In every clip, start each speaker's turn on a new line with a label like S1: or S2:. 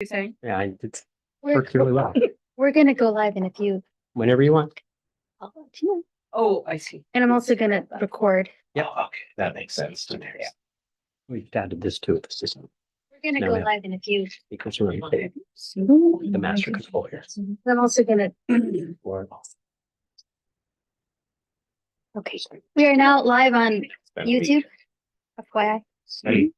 S1: You're saying?
S2: Yeah, it's
S3: We're,
S2: worked really well.
S3: we're gonna go live in a few.
S2: Whenever you want.
S3: I'll let you know.
S1: Oh, I see.
S3: And I'm also gonna record.
S2: Yep.
S4: Oh, okay, that makes sense to me.
S1: Yeah.
S2: We've added this to the system
S3: We're gonna
S2: No,
S3: go
S2: ma'am.
S3: live in a few.
S2: because we're the
S3: The
S2: master control here.
S3: I'm also gonna, okay. We are now live on YouTube. FYI.
S2: Ready?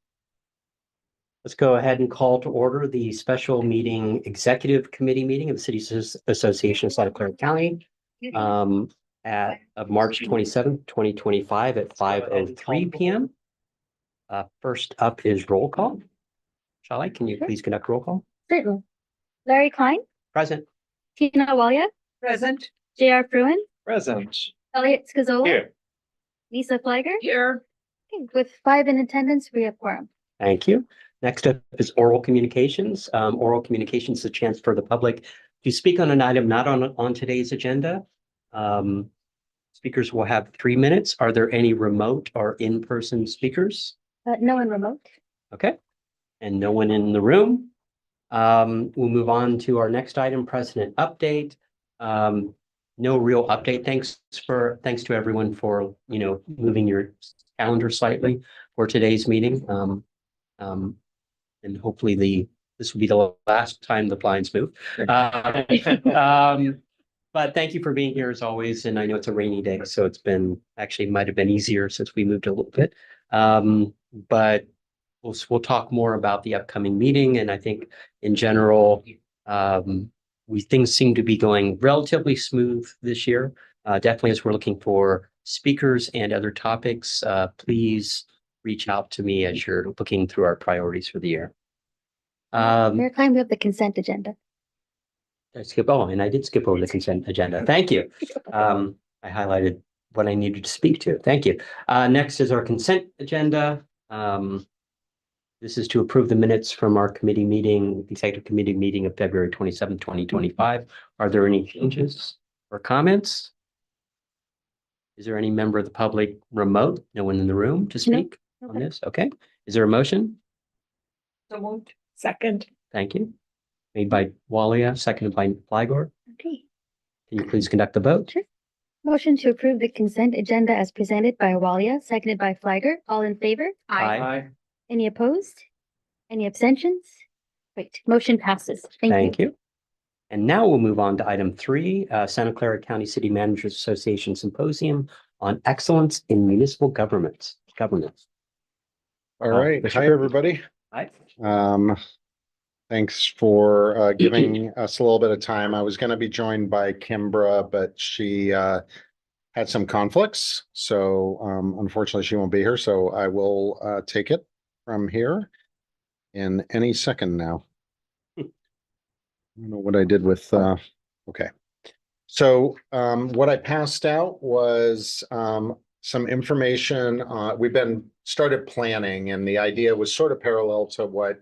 S2: Let's go ahead and call to order the special meeting, executive committee meeting of the City Association of Santa Clara County of March 27th, 2025 at 5:03 p.m. First up is roll call. Shall I? Can you please conduct roll call?
S3: Certainly. Larry Klein,
S2: Present.
S3: Tina Walia,
S1: Present.
S3: J.R. Fruin,
S4: Present.
S3: Elliot Scazola,
S4: Here.
S3: Lisa Flagger.
S1: Here.
S3: Okay, with 5 in attendance, we have quorum.
S2: Thank you. Next up is oral communications. Oral communications is a chance for the public to speak on an item not on today's agenda. Speakers will have 3 minutes. Are there any remote or in-person speakers?
S3: No one remote.
S2: Okay. And no one in the room. We'll move on to our next item, president update. No real update. Thanks to everyone for, moving your calendar slightly for today's meeting. And hopefully this will be the last time the blinds move. But thank you for being here as always. And I know it's a rainy day, so might have been easier since we moved a little bit. But we'll talk more about the upcoming meeting. And I think in general, things seem to be going relatively smooth this year. Definitely as we're looking for speakers and other topics, please reach out to me as you're looking through our priorities for the year.
S3: Mayor Klein, we have the consent agenda.
S2: I did skip over the consent agenda. Thank you. I highlighted what I needed to speak to. Thank you. Next is our consent agenda. This is to approve the minutes from our executive committee meeting of February 27, 2025. Are there any changes or comments? Is there any member of the public remote? No one in the room to speak on this? Okay. Is there a motion?
S1: So moved. Second.
S2: Thank you. Made by Walia, seconded by Flagor.
S3: Okay.
S2: Can you please conduct the vote?
S3: Sure. Motion to approve the consent agenda as presented by Walia, seconded by Flagger. All in favor?
S2: Aye.
S3: Any opposed? Any abstentions? Great. Motion passes.
S2: Thank you. And now we'll move on to item 3, Santa Clara County City Managers Association Symposium on Excellence in Municipal Governance.
S5: All right.
S2: Mr.
S5: Hi,
S2: Kirby.
S5: everybody.
S2: Hi.
S5: Thanks for giving us a little bit of time. I was going to be joined by Kimbra, but she had some conflicts. So unfortunately, she won't be here. So I will take it from here in any second now. I don't know what I did with, okay. So what I passed out was some information. We've started planning, and the idea was sort of parallel to what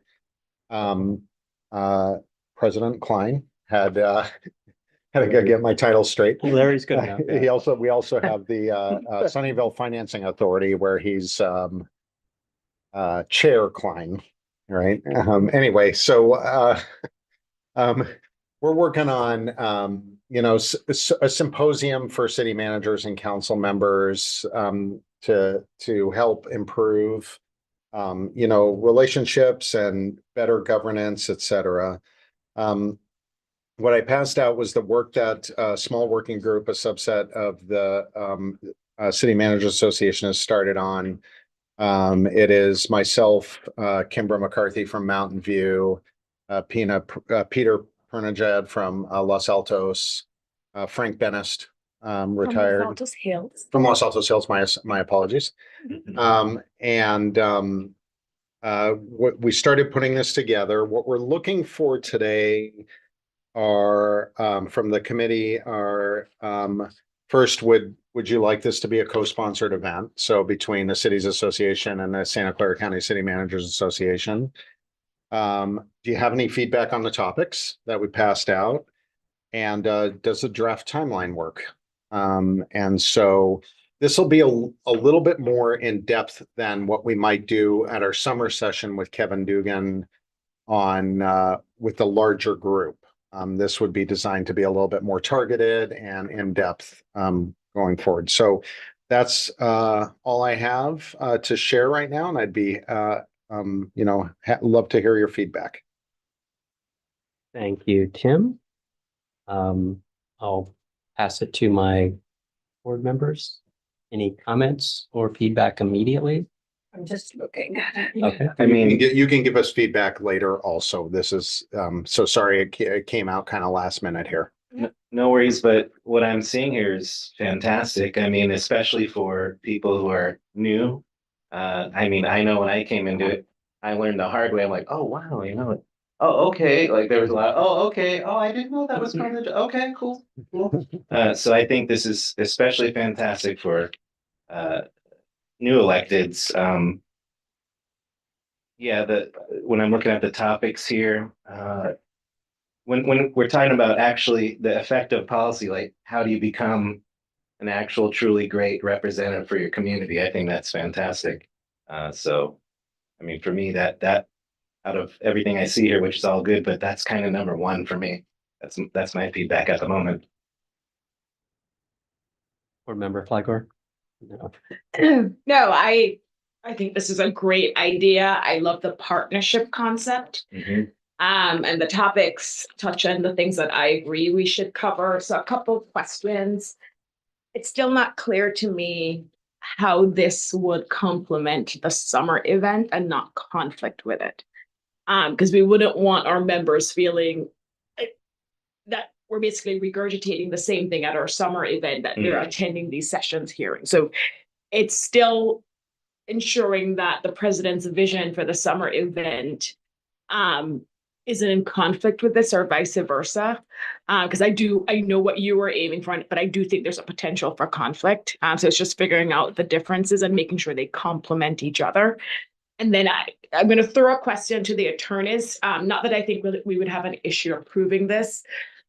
S5: President Klein had to go get my title straight.
S2: Larry's good enough.
S5: We also have the Sunnyvale Financing Authority, where he's Chair Klein, right? Anyway, so we're working on a symposium for city managers and council members to help improve relationships and better governance, et cetera. What I passed out was the work that a small working group, a subset of the City Managers Association, has started on. It is myself, Kimbra McCarthy from Mountain View, Peter Pernajad from Los Altos, Frank Benest, retired from Los Altos Hills. My apologies. We started putting this together. What we're looking for today are from the committee are first, would you like this to be a co-sponsored event? So between the Cities Association and the Santa Clara County City Managers Association. Do you have any feedback on the topics that we passed out? And does the draft timeline work? And so this will be a little bit more in depth than what we might do at our summer session with Kevin Dugan with the larger group. This would be designed to be a little bit more targeted and in-depth going forward. So that's all I have to share right now, and I'd be love to hear your feedback.
S2: Thank you, Tim. I'll pass it to my board members. Any comments or feedback immediately?
S1: I'm just looking at it.
S2: Okay.
S4: I mean,
S5: You can give us feedback later also. This is so sorry it came out kind of last minute here.
S4: no worries, but what I'm seeing here is fantastic. I mean, especially for people who are new. I mean, I know when I came into it, I learned the hard way. I'm like, oh wow, oh okay. Like there was a lot. Oh okay. Oh, I didn't know that was part of the. Okay, cool. So I think this is especially fantastic for new electeds. Yeah, when I'm looking at the topics here, when we're talking about actually the effect of policy, like how do you become an actual truly great representative for your community? I think that's fantastic. So, I mean, for me, that out of everything I see here, which is all good, but that's kind of number one for me. That's my feedback at the moment.
S2: Board member Flygor? No.
S6: No, I think this is a great idea. I love the partnership concept. And the topics touch on the things that I agree we should cover. So a couple of questions. It's still not clear to me how this would complement the summer event and not conflict with it. Because we wouldn't want our members feeling that we're basically regurgitating the same thing at our summer event that they're attending these sessions hearing. So it's still ensuring that the president's vision for the summer event isn't in conflict with this or vice versa. Because I know what you were aiming for, but I do think there's a potential for conflict. So it's just figuring out the differences and making sure they complement each other. And then I'm going to throw a question to the attorneys. Not that I think we would have an issue approving this,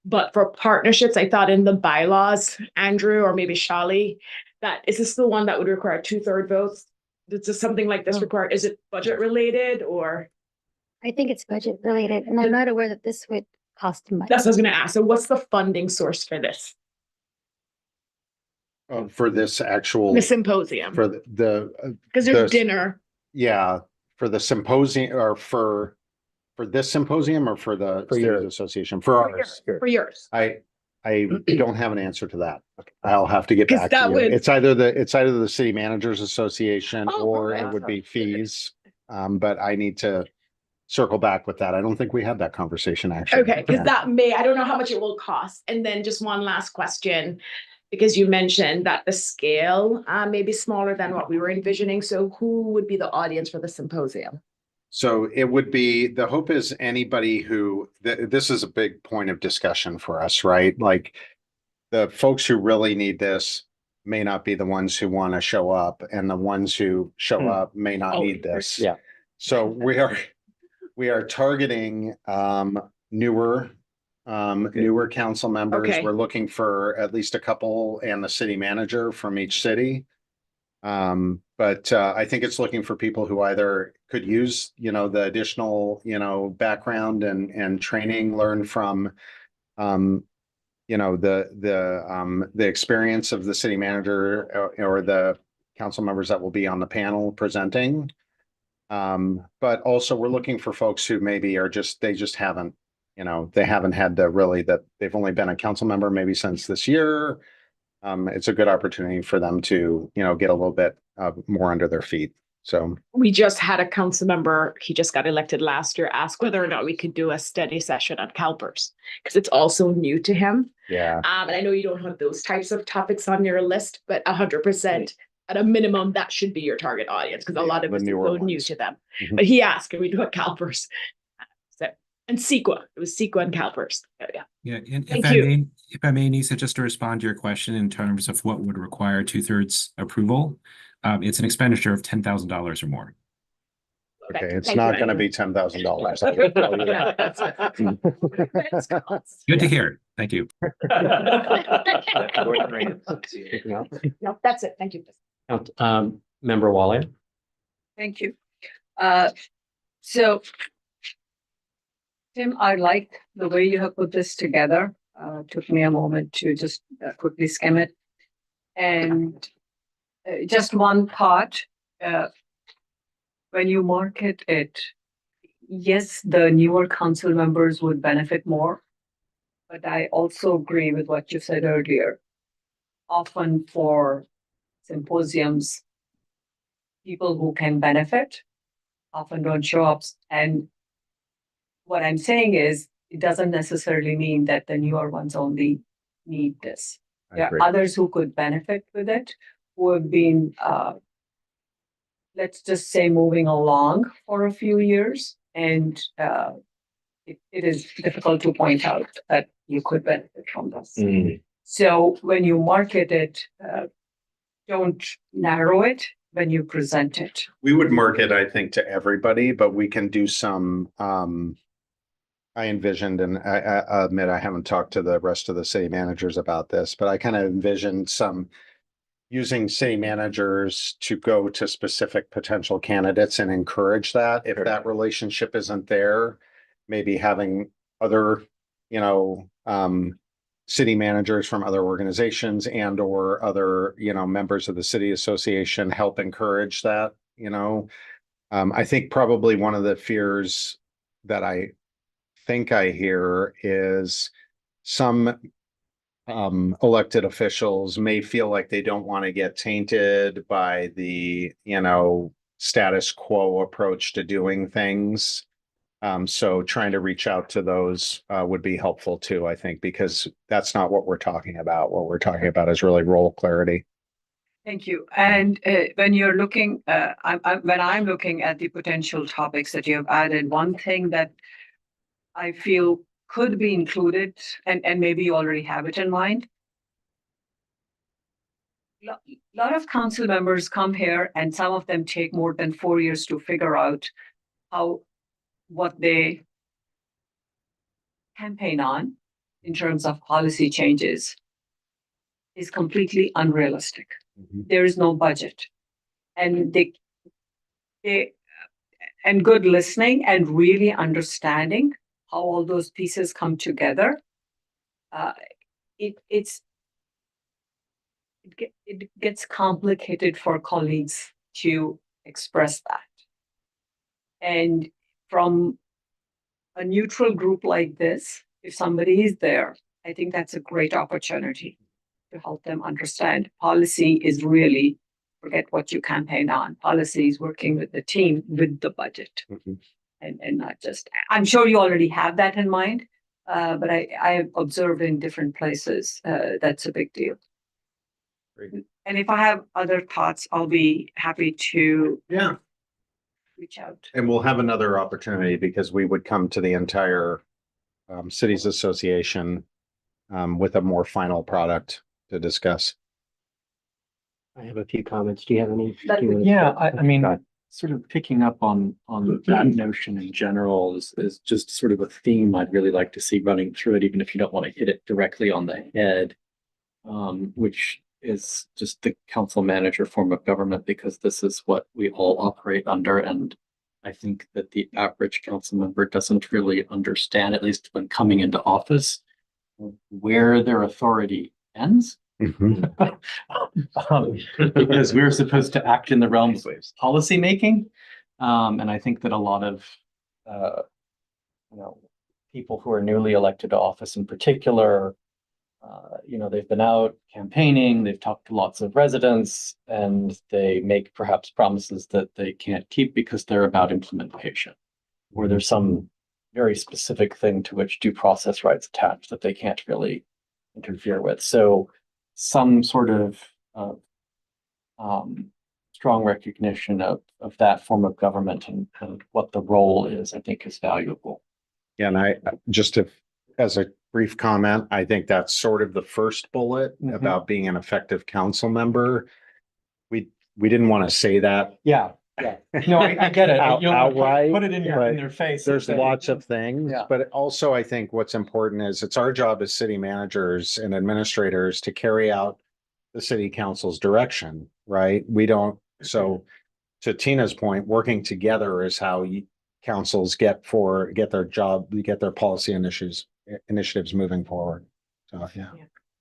S6: but for partnerships, I thought in the bylaws, Andrew, or maybe Shali, that is this the one that would require 2/3 votes? Does something like this require, is it budget related or?
S3: I think it's budget related, and I'm not aware that this would cost much.
S6: That's what I was going to ask. So what's the funding source for this?
S5: For this actual
S6: The symposium?
S5: for the
S6: Because there's dinner.
S5: yeah, for the symposium or for this symposium or for the
S2: For
S5: Cities
S2: yours.
S5: Association for ours.
S6: For yours.
S5: I don't have an answer to that. I'll have to get
S6: 'Cause
S5: back to
S6: that
S5: you.
S6: would-
S5: It's either the City Managers Association
S6: Oh,
S5: or
S6: okay.
S5: it would be fees. But I need to circle back with that. I don't think we had that conversation actually.
S6: Okay, because I don't know how much it will cost. And then just one last question, because you mentioned that the scale may be smaller than what we were envisioning. So who would be the audience for the symposium?
S5: So it would be, the hope is anybody who, this is a big point of discussion for us, right? Like the folks who really need this may not be the ones who want to show up, and the ones who show up may not
S6: Oh,
S5: need this.
S2: Yeah.
S5: So we are targeting newer council members.
S6: Okay.
S5: We're looking for at least a couple and the city manager from each city. But I think it's looking for people who either could use, the additional, background and training learned from, the experience of the city manager or the council members that will be on the panel presenting. But also we're looking for folks who maybe they just haven't, they haven't had that they've only been a council member maybe since this year. It's a good opportunity for them to, get a little bit more under their feet. So
S6: We just had a council member, he just got elected last year, ask whether or not we could do a study session on CalPERS, because it's also new to him.
S5: yeah,
S6: And I know you don't have those types of topics on your list, but 100% at a minimum, that should be your target audience, because a lot of
S5: the
S6: us are
S5: newer
S6: so new
S5: ones.
S6: to them.
S5: Mhm.
S6: But he asked, can we do a CalPERS? And CEQA, it was CEQA and CalPERS. Yeah.
S7: Yeah, and
S6: Thank
S7: if I
S6: you.
S7: may, Nisa, just to respond to your question in terms of what would require 2/3 approval, it's an expenditure of $10,000 or more.
S5: Okay, it's
S6: Thank
S5: not
S6: you,
S5: going to
S6: Andrew.
S5: be $10,000.
S7: Good to hear. Thank you.
S6: No, that's it. Thank you.
S2: Member Waller?
S1: Thank you. So Tim, I like the way you have put this together. Took me a moment to just quickly skim it. And just one thought, uh, when you market it, yes, the newer council members would benefit more. But I also agree with what you said earlier. Often for symposiums, people who can benefit often don't show up. And what I'm saying is, it doesn't necessarily mean that the newer ones only need this.
S5: I
S1: There
S5: agree.
S1: are others who could benefit with it, who have been, let's just say, moving along for a few years. And it is difficult to point out that you could benefit from this.
S4: Mm,
S1: So when you market it, don't narrow it when you present it.
S5: We would market, I think, to everybody, but we can do some, I envisioned, and I admit I haven't talked to the rest of the city managers about this, but I kind of envisioned some using city managers to go to specific potential candidates and encourage that. If
S4: Sure.
S5: that relationship isn't there, maybe having other, city managers from other organizations and or other, members of the city association help encourage that. I think probably one of the fears that I think I hear is some elected officials may feel like they don't want to get tainted by the, status quo approach to doing things. So trying to reach out to those would be helpful too, I think, because that's not what we're talking about. What we're talking about is really role clarity.
S1: Thank you. And when you're looking, when I'm looking at the potential topics that you have added, one thing that I feel could be included, and maybe you already have it in mind. A lot of council members come here and some of them take more than 4 years to figure out what they campaign on in terms of policy changes is completely unrealistic. There is no budget. And and good listening and really understanding how all those pieces come together. It gets complicated for colleagues to express that. And from a neutral group like this, if somebody is there, I think that's a great opportunity to help them understand policy is really, forget what you campaign on. Policy is working with the team with the budget.
S5: Mhm.
S1: And not just, I'm sure you already have that in mind, but I have observed in different places, that's a big deal.
S5: Great.
S1: And if I have other thoughts, I'll be happy to
S5: Yeah.
S1: reach out.
S5: And we'll have another opportunity because we would come to the entire cities association with a more final product to discuss.
S2: I have a few comments. Do you have any?
S1: That
S2: do you
S1: would-
S2: wanna-
S8: Yeah, I
S2: Okay,
S8: mean,
S2: go ahead.
S8: sort of picking up on that notion in general is just sort of a theme I'd really like to see running through it, even if you don't want to hit it directly on the head. Which is just the council manager form of government, because this is what we all operate under. And I think that the average council member doesn't really understand, at least when coming into office, where their authority ends. Because we're supposed to act in the realms of policymaking. And I think that a lot of, people who are newly elected to office in particular, they've been out campaigning, they've talked to lots of residents, and they make perhaps promises that they can't keep because they're about implementation, or there's some very specific thing to which due process rights attach that they can't really interfere with. So some sort of strong recognition of that form of government and what the role is, I think, is valuable.
S5: Yeah, and I just as a brief comment, I think that's sort of the first bullet
S8: Mhm.
S5: about being an effective council member. We didn't want to say that.
S8: Yeah. No, I get it. You don't wanna
S5: Outright,
S8: put it in
S5: but
S8: their face.
S5: There's
S8: and say,
S5: lots of things,
S8: Yeah.
S5: but also I think what's important is it's our job as city managers and administrators to carry out the city council's direction, right? We don't, so to Tina's point, working together is how councils get their policy initiatives moving forward. So, yeah.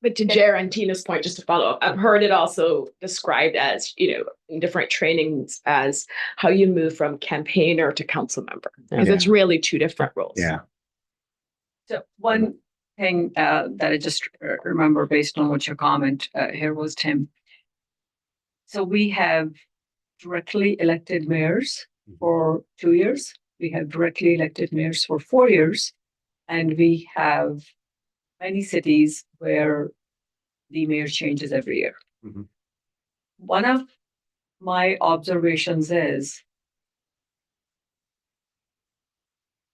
S6: But to Jared and Tina's point, just to follow up, I've heard it also described as, in different trainings as how you move from campaigner to council member. Because it's really two different roles.
S5: Yeah.
S1: So one thing that I just remember based on what your comment here was, Tim. So we have directly elected mayors for 2 years. We have directly elected mayors for 4 years. And we have many cities where the mayor changes every year.
S2: Mhm.
S1: One of my observations is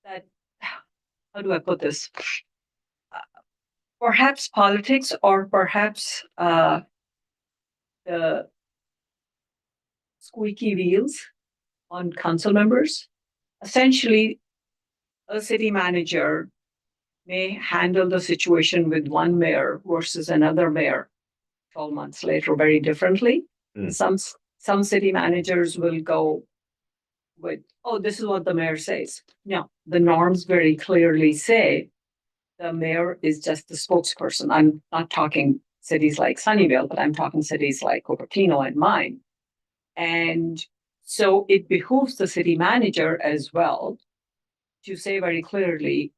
S1: that, how do I put this? Perhaps politics or perhaps the squeaky wheels on council members. Essentially, a city manager may handle the situation with one mayor versus another mayor 12 months later very differently. Some city managers will go with, oh, this is what the mayor says. No, the norms very clearly say the mayor is just the spokesperson. I'm not talking cities like Sunnyvale, but I'm talking cities like Cupertino and mine. And so it behooves the city manager as well to say very clearly,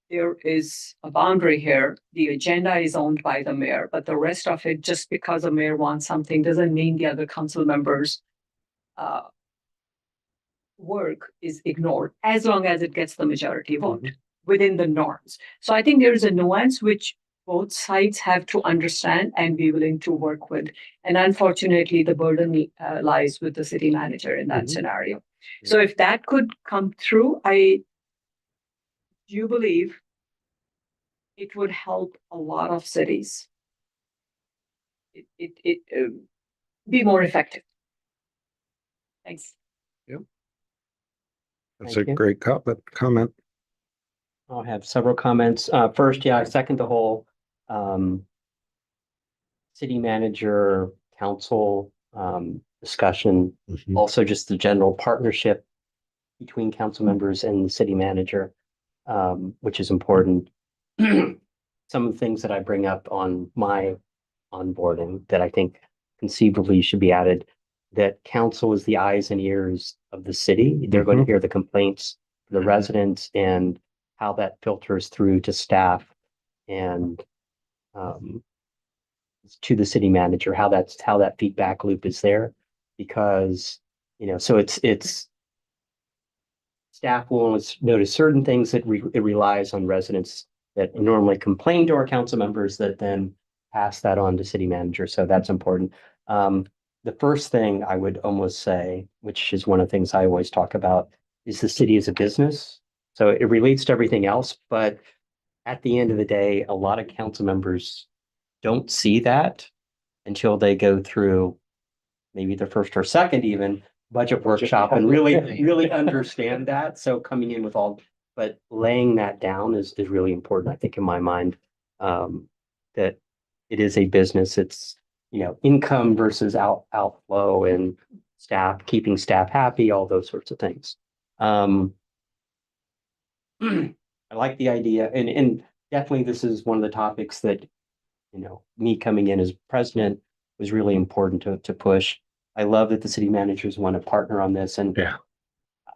S1: there is a boundary here. The agenda is owned by the mayor, but the rest of it, just because the mayor wants something, doesn't mean the other council members' work is ignored, as long as it gets the majority vote within the norms. So I think there is a nuance which both sides have to understand and be willing to work with. And unfortunately, the burden lies with the city manager in that scenario. So if that could come through, I do believe it would help a lot of cities. It be more effective. Thanks.
S5: That's
S2: Thank
S5: a
S2: you.
S5: great comment.
S2: I'll have several comments. First, I second the whole city manager council discussion. Also, just the general partnership between council members and the city manager, which is important. Some of the things that I bring up on my onboarding that I think conceivably should be added, that council is the eyes and ears of the city. They're going to hear the complaints, the residents, and how that filters through to staff and to the city manager, how that feedback loop is there. Because, so it's staff will notice certain things that it relies on residents that normally complain to our council members that then pass that on to city manager. So that's important. The first thing I would almost say, which is one of the things I always talk about, is the city as a business. So it relates to everything else, but at the end of the day, a lot of council members don't see that until they go through maybe the first or second even budget workshop and really understand that. So coming in with but laying that down is really important, I think, in my mind, that it is a business. It's, income versus outflow and keeping staff happy, all those sorts of things. I like the idea, and definitely this is one of the topics that, me coming in as president was really important to push. I love that the city managers want to partner on this, and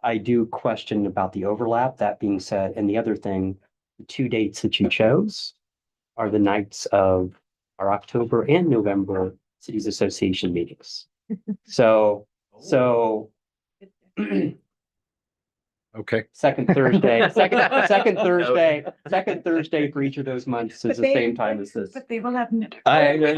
S2: I do question about the overlap. That being said, and the other thing, the 2 dates that you chose are the nights of our October and November Cities Association meetings. So
S5: Okay.
S2: second Thursday for each of those months is the same time as this.
S6: But they will have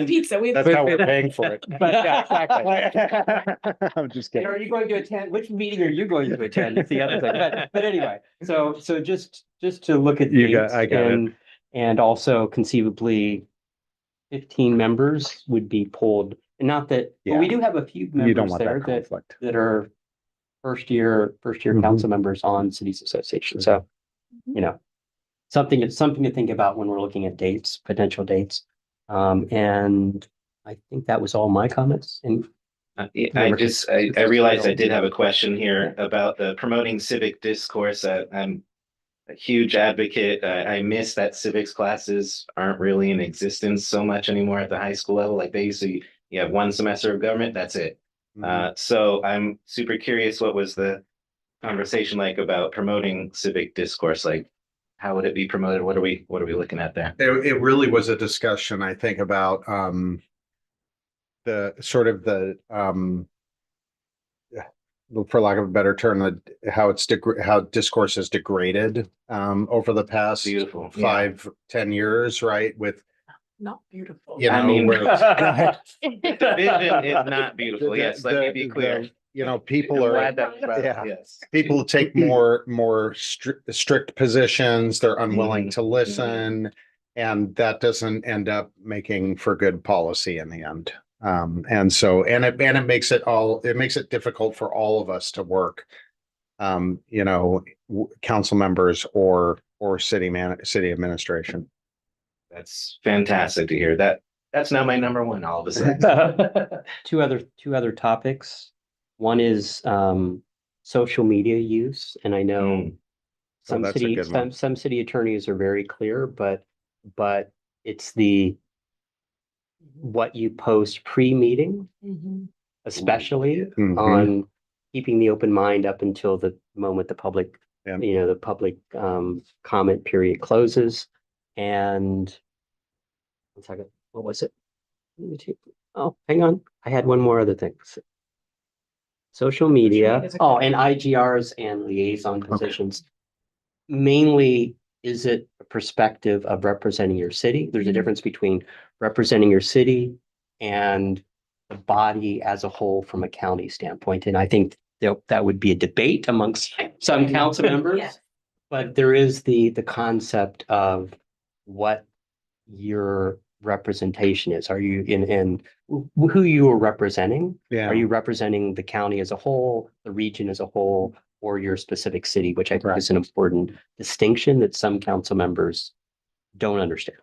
S2: pizza.
S5: That's how we're paying for it.
S2: But yeah, exactly.
S5: I'm just
S2: And
S5: kidding.
S2: are you going to attend? Which meeting are you going to attend? It's the other thing. But anyway, so just to look at dates
S5: I got it.
S2: and also conceivably 15 members would be pulled. And not that, but we do have a few
S5: You don't
S2: members
S5: want
S2: there
S5: that conflict.
S2: that are first year council members on Cities Association. So, something to think about when we're looking at potential dates. And I think that was all my comments. And
S4: I realized I did have a question here about the promoting civic discourse. I'm a huge advocate. I miss that civics classes aren't really in existence so much anymore at the high school level. Like they used to, you have one semester of government, that's it. So I'm super curious, what was the conversation like about promoting civic discourse? Like, how would it be promoted? What are we looking at there?
S5: It really was a discussion, I think, about the sort of for lack of a better term, how how discourse has degraded over the past
S4: Beautiful. Yeah.
S5: 5-10 years, right? With
S6: Not beautiful.
S5: you know,
S4: I mean,
S5: where
S4: the vision is not beautiful. Yes, let me be clear.
S5: you know, people
S4: I'm
S5: are
S4: glad that-
S5: yeah.
S4: Yes.
S5: people take more strict positions. They're unwilling to listen, and that doesn't end up making for good policy in the end. And so, and it makes it difficult for all of us to work, you know, council members or city administration.
S4: That's fantastic to hear. That's now my number one all of a sudden.
S2: Two other topics. One is social media use, and I know some
S5: that's a good one.
S2: some city attorneys are very clear, but it's what you post pre-meeting, especially
S5: Mhm.
S2: on keeping the open mind up until the moment the public,
S5: Yeah.
S2: the public comment period closes. And one second, what was it? Oh, hang on. I had one more other thing. Social media.
S6: media's a-
S2: Oh, and IGRs and liaison positions. Mainly, is it a perspective of representing your city? There's a difference between representing your city and the body as a whole from a county standpoint. And I think that would be a debate amongst some council members.
S6: Yes.
S2: But there is the concept of what your representation is. Are you in who you are representing?
S5: Yeah.
S2: Are you representing the county as a whole, the region as a whole, or your specific city, which I think is an important distinction that some council members don't understand.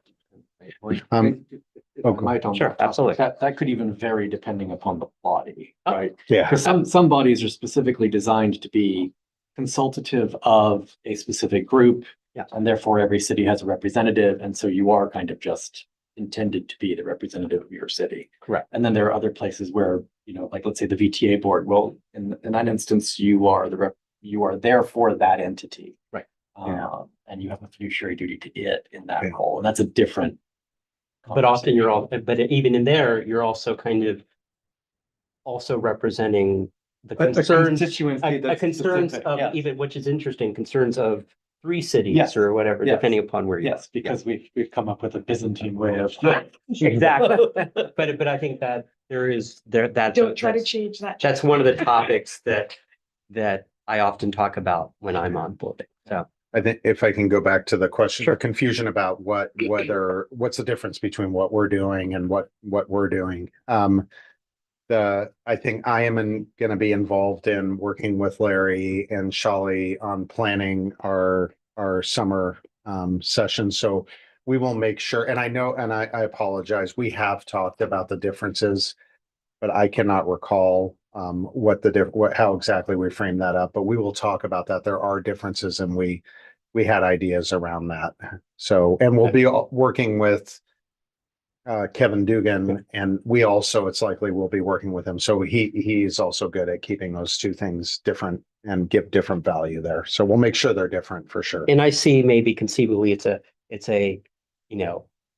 S2: Sure, absolutely.
S8: That could even vary depending upon the body,
S2: Oh,
S8: right?
S5: Yeah.
S8: Because some bodies are specifically designed to be consultative of a specific group.
S2: Yeah.
S8: And therefore every city has a representative. And so you are kind of just intended to be the representative of your city.
S2: Correct.
S8: And then there are other places where, you know, like let's say the VTA board, well, in that instance, you are there for that entity.
S2: Right.
S8: And you have a fiduciary duty to it in that
S5: Yeah.
S8: role. And that's a different.
S2: But often but even in there, you're also kind of also representing the concerns, concerns of even, which is interesting, concerns of 3 cities
S8: Yes.
S2: or whatever,
S8: Yes.
S2: depending upon where you.
S8: Yes, because we've come up with a Byzantine way of.
S2: Exactly. But I think that
S6: Don't try to change that.
S2: that's one of the topics that I often talk about when I'm on board. So
S5: I think if I can go back to the question,
S2: Sure.
S5: the confusion about what's the difference between what we're doing and what we're doing. I think I am going to be involved in working with Larry and Shali on planning our summer session. So we will make sure, and I know, and I apologize, we have talked about the differences, but I cannot recall how exactly we framed that up, but we will talk about that. There are differences, and we had ideas around that. So, and we'll be working with Kevin Dugan, and it's likely we'll be working with him. So he's also good at keeping those two things different and give different value there. So we'll make sure they're different for sure.
S2: and I see maybe conceivably it's a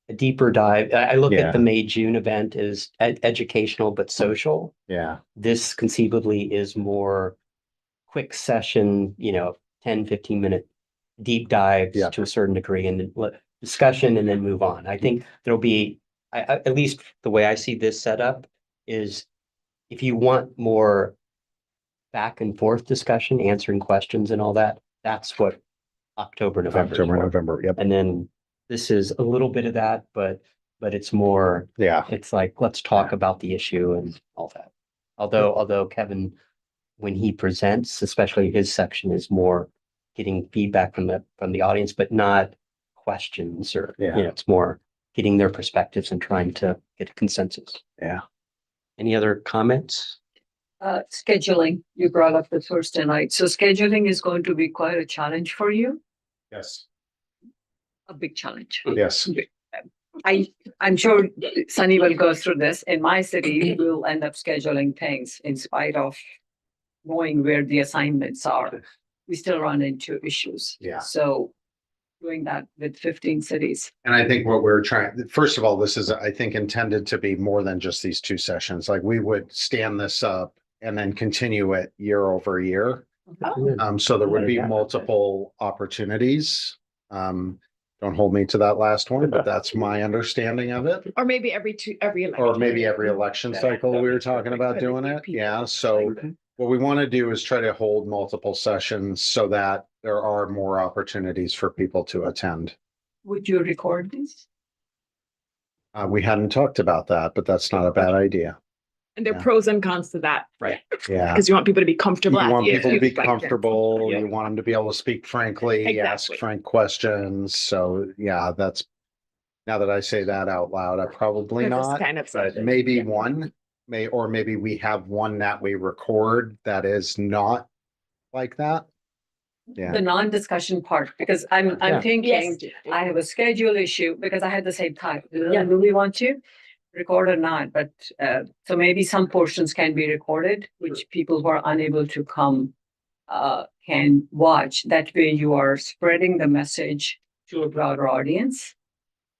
S2: a deeper dive. I look
S5: Yeah.
S2: at the May-June event as educational but social.
S5: Yeah.
S2: This conceivably is more quick session, 10, 15-minute deep dives
S5: Yeah.
S2: to a certain degree and then discussion and then move on. I think there'll be, at least the way I see this setup is if you want more back and forth discussion, answering questions and all that, that's what October, November. is for.
S5: November. Yep.
S2: And then this is a little bit of that, but it's more,
S5: Yeah.
S2: it's like, let's talk about the issue and all that. Although Kevin, when he presents, especially his section is more getting feedback from the audience, but not questions or,
S5: Yeah.
S2: it's more getting their perspectives and trying to get a consensus.
S5: Yeah.
S2: Any other comments?
S1: Scheduling, you brought up the Thursday night. So scheduling is going to be quite a challenge for you,
S5: Yes.
S1: a big challenge.
S5: Yes.
S1: I'm sure Sunny will go through this. In my city, we'll end up scheduling things in spite of knowing where the assignments are. We still run into issues.
S5: Yeah.
S1: So doing that with 15 cities.
S5: And I think what we're trying, first of all, this is, I think, intended to be more than just these two sessions. Like we would stand this up and then continue it year over year. So there would be multiple opportunities. Don't hold me to that last one, but that's my understanding of it.
S6: Or maybe every election.
S5: Or maybe every election cycle, we were talking about doing it. Yeah, so what we want to do is try to hold multiple sessions so that there are more opportunities for people to attend.
S1: Would you record this?
S5: We hadn't talked about that, but that's not a bad idea.
S6: And there are
S5: Yeah.
S6: pros and cons to that, right?
S5: Yeah.
S6: Because you want people to be
S5: You
S6: comfortable.
S5: want
S6: at
S5: people to be
S6: like-
S5: comfortable,
S6: Yeah.
S5: you want them to be able to speak frankly, ask
S6: Exactly.
S5: frank questions. So yeah, that's, now that I say that out loud, I probably
S6: This is
S5: not,
S6: kind of
S5: but
S6: something,
S5: maybe
S6: yeah.
S5: one or maybe we have one that we record that is not like that. Yeah.
S1: The non-discussion part, because I'm
S2: Yeah.
S1: thinking
S6: Yes.
S1: I have a schedule issue because I had the same time. Do we want to record or not? But so maybe some portions can be recorded, which people who are unable to come can watch. That way you are spreading the message to a broader audience.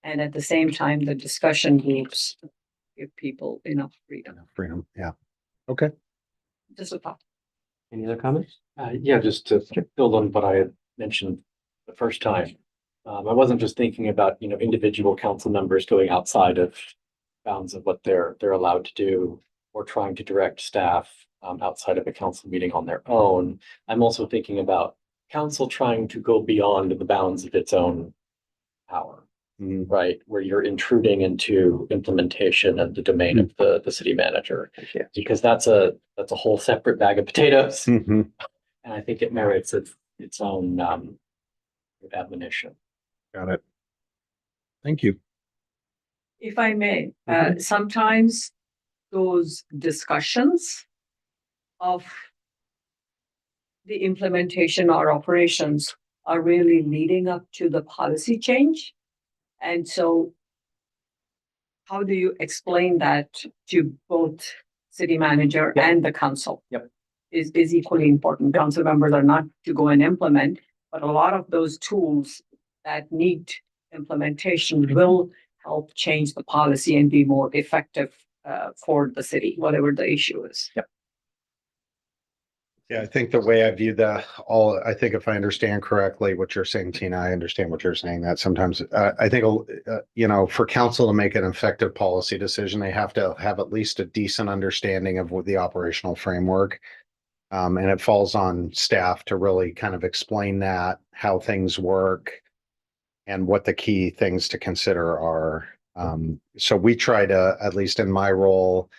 S1: And at the same time, the discussion groups give people enough freedom.
S5: Freedom, yeah. Okay.
S1: Just a thought.
S2: Any other comments?
S8: Yeah, just to build on what I had mentioned the first time. I wasn't just thinking about, individual council members going outside of bounds of what they're allowed to do or trying to direct staff outside of a council meeting on their own. I'm also thinking about council trying to go beyond the bounds of its own power,
S5: Mhm.
S8: right? Where you're intruding into implementation and the domain of the city manager, because that's a whole separate bag of potatoes.
S5: Mhm.
S8: And I think it merits its own admonition.
S5: Got it. Thank you.
S1: If I may, sometimes those discussions of the implementation or operations are really leading up to the policy change. And so how do you explain that to both city manager
S2: Yep.
S1: and the council?
S2: Yep.
S1: Is equally important. Council members are not to go and implement, but a lot of those tools that need implementation will help change the policy and be more effective for the city, whatever the issue is.
S2: Yep.
S5: Yeah, I think the way I view I think if I understand correctly what you're saying, Tina, I understand what you're saying, that sometimes, I think, for council to make an effective policy decision, they have to have at least a decent understanding of what the operational framework. And it falls on staff to really kind of explain that, how things work, and what the key things to consider are. So we try to, at least in my role,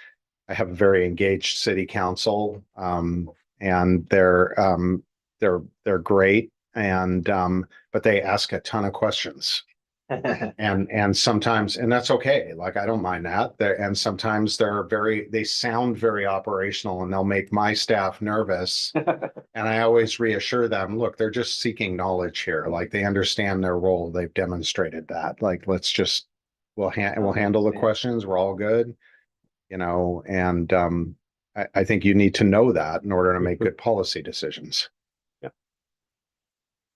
S5: I have a very engaged city council, and they're great, and but they ask a ton of questions. And sometimes, and that's okay. Like, I don't mind that. And sometimes they sound very operational, and they'll make my staff nervous. And I always reassure them, look, they're just seeking knowledge here. Like, they understand their role. They've demonstrated that. Like, we'll handle the questions. We're all good, and I think you need to know that in order to make good policy decisions.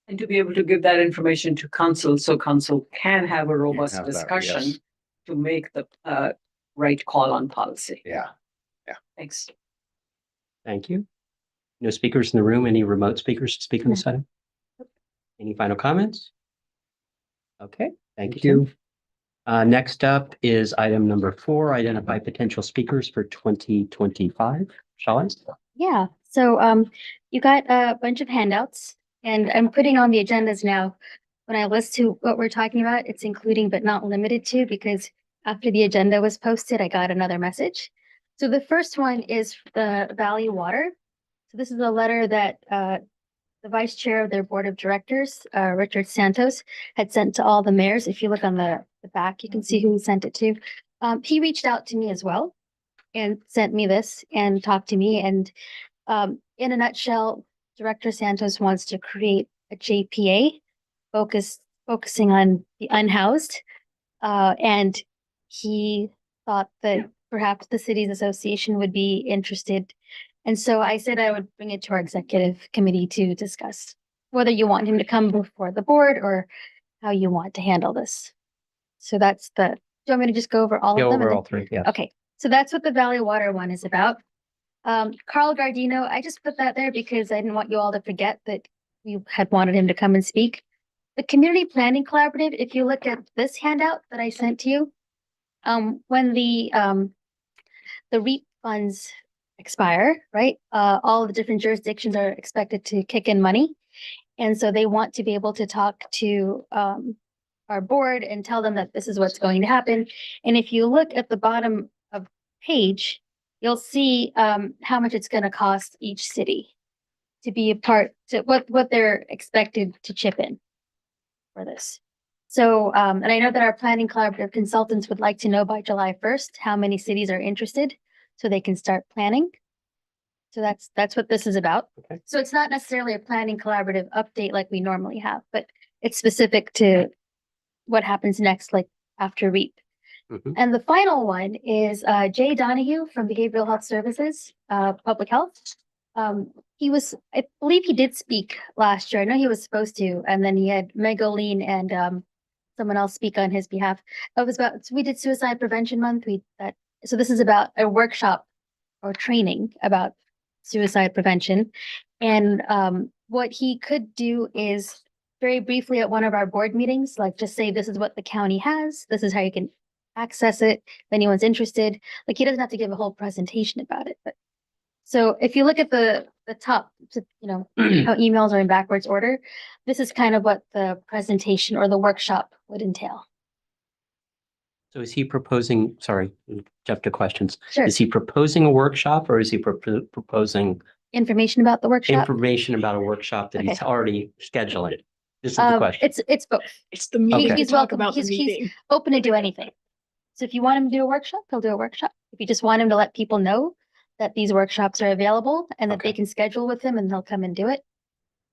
S1: And to be able to give that information to council, so council can have a robust
S5: have that,
S1: discussion
S5: yes.
S1: to make the right call on policy.
S5: Yeah.
S1: Thanks.
S2: Thank you. No speakers in the room. Any remote speakers to speak on this item? Any final comments? Okay, thank you. Next up is item number 4, identify potential speakers for 2025. Shall
S3: Yeah, so you got a bunch of handouts and I'm putting on the agendas now. When I list to what we're talking about, it's including but not limited to, because after the agenda was posted, I got another message. So the first one is the Valley Water. So this is a letter that the vice chair of their board of directors, Richard Santos, had sent to all the mayors. If you look on the back, you can see who he sent it to. He reached out to me as well. and sent me this and talked to me. And in a nutshell, Director Santos wants to create a JPA focusing on the unhoused. And he thought that perhaps the cities association would be interested. And so I said I would bring it to our executive committee to discuss whether you want him to come before the board or how you want to handle this. So that's do you want me to just go over all
S2: Go
S3: of them?
S2: over
S3: and
S2: all three, yeah.
S3: Okay, so that's what the Valley Water one is about. Carl Gardino, I just put that there because I didn't want you all to forget that you had wanted him to come and speak. The Community Planning Collaborative, if you look at this handout that I sent to you, when the REAP funds expire, right? All the different jurisdictions are expected to kick in money. And so they want to be able to talk to our board and tell them that this is what's going to happen. And if you look at the bottom of the page, you'll see how much it's going to cost each city to be a part, to what they're expected to chip in for this. So, and I know that our planning collaborative consultants would like to know by July 1st, how many cities are interested so they can start planning. So that's what this is about.
S2: Okay.
S3: So it's not necessarily a planning collaborative update like we normally have, but it's specific to what happens next, like after REAP.
S2: Mhm.
S3: And the final one is Jay Donahue from Behavioral Health Services, Public Health. I believe he did speak last year. I know he was supposed to, and then he had Megaline and someone else speak on his behalf. It was about, so we did Suicide Prevention Month. So this is about a workshop or training about suicide prevention. And what he could do is very briefly at one of our board meetings, like just say, this is what the county has, this is how you can access it if anyone's interested. Like he doesn't have to give a whole presentation about it. But so if you look at the top, you know, how emails are in backwards order, this is kind of what the presentation or the workshop would entail.
S2: So is he proposing, sorry, jump to questions.
S3: Sure.
S2: Is he proposing a workshop or is he proposing
S3: Information about the workshop.
S2: information about a workshop that he's
S3: Okay.
S2: already scheduling? This is the question.
S3: It's both.
S6: It's the meeting
S2: Okay.
S6: to
S3: He's
S6: talk
S3: welcome.
S6: about the
S3: He's
S6: meeting.
S3: open to do anything. So if you want him to do a workshop, he'll do a workshop. If you just want him to let people know that these workshops are available and that they
S2: Okay.
S3: can schedule with him and he'll come and do it,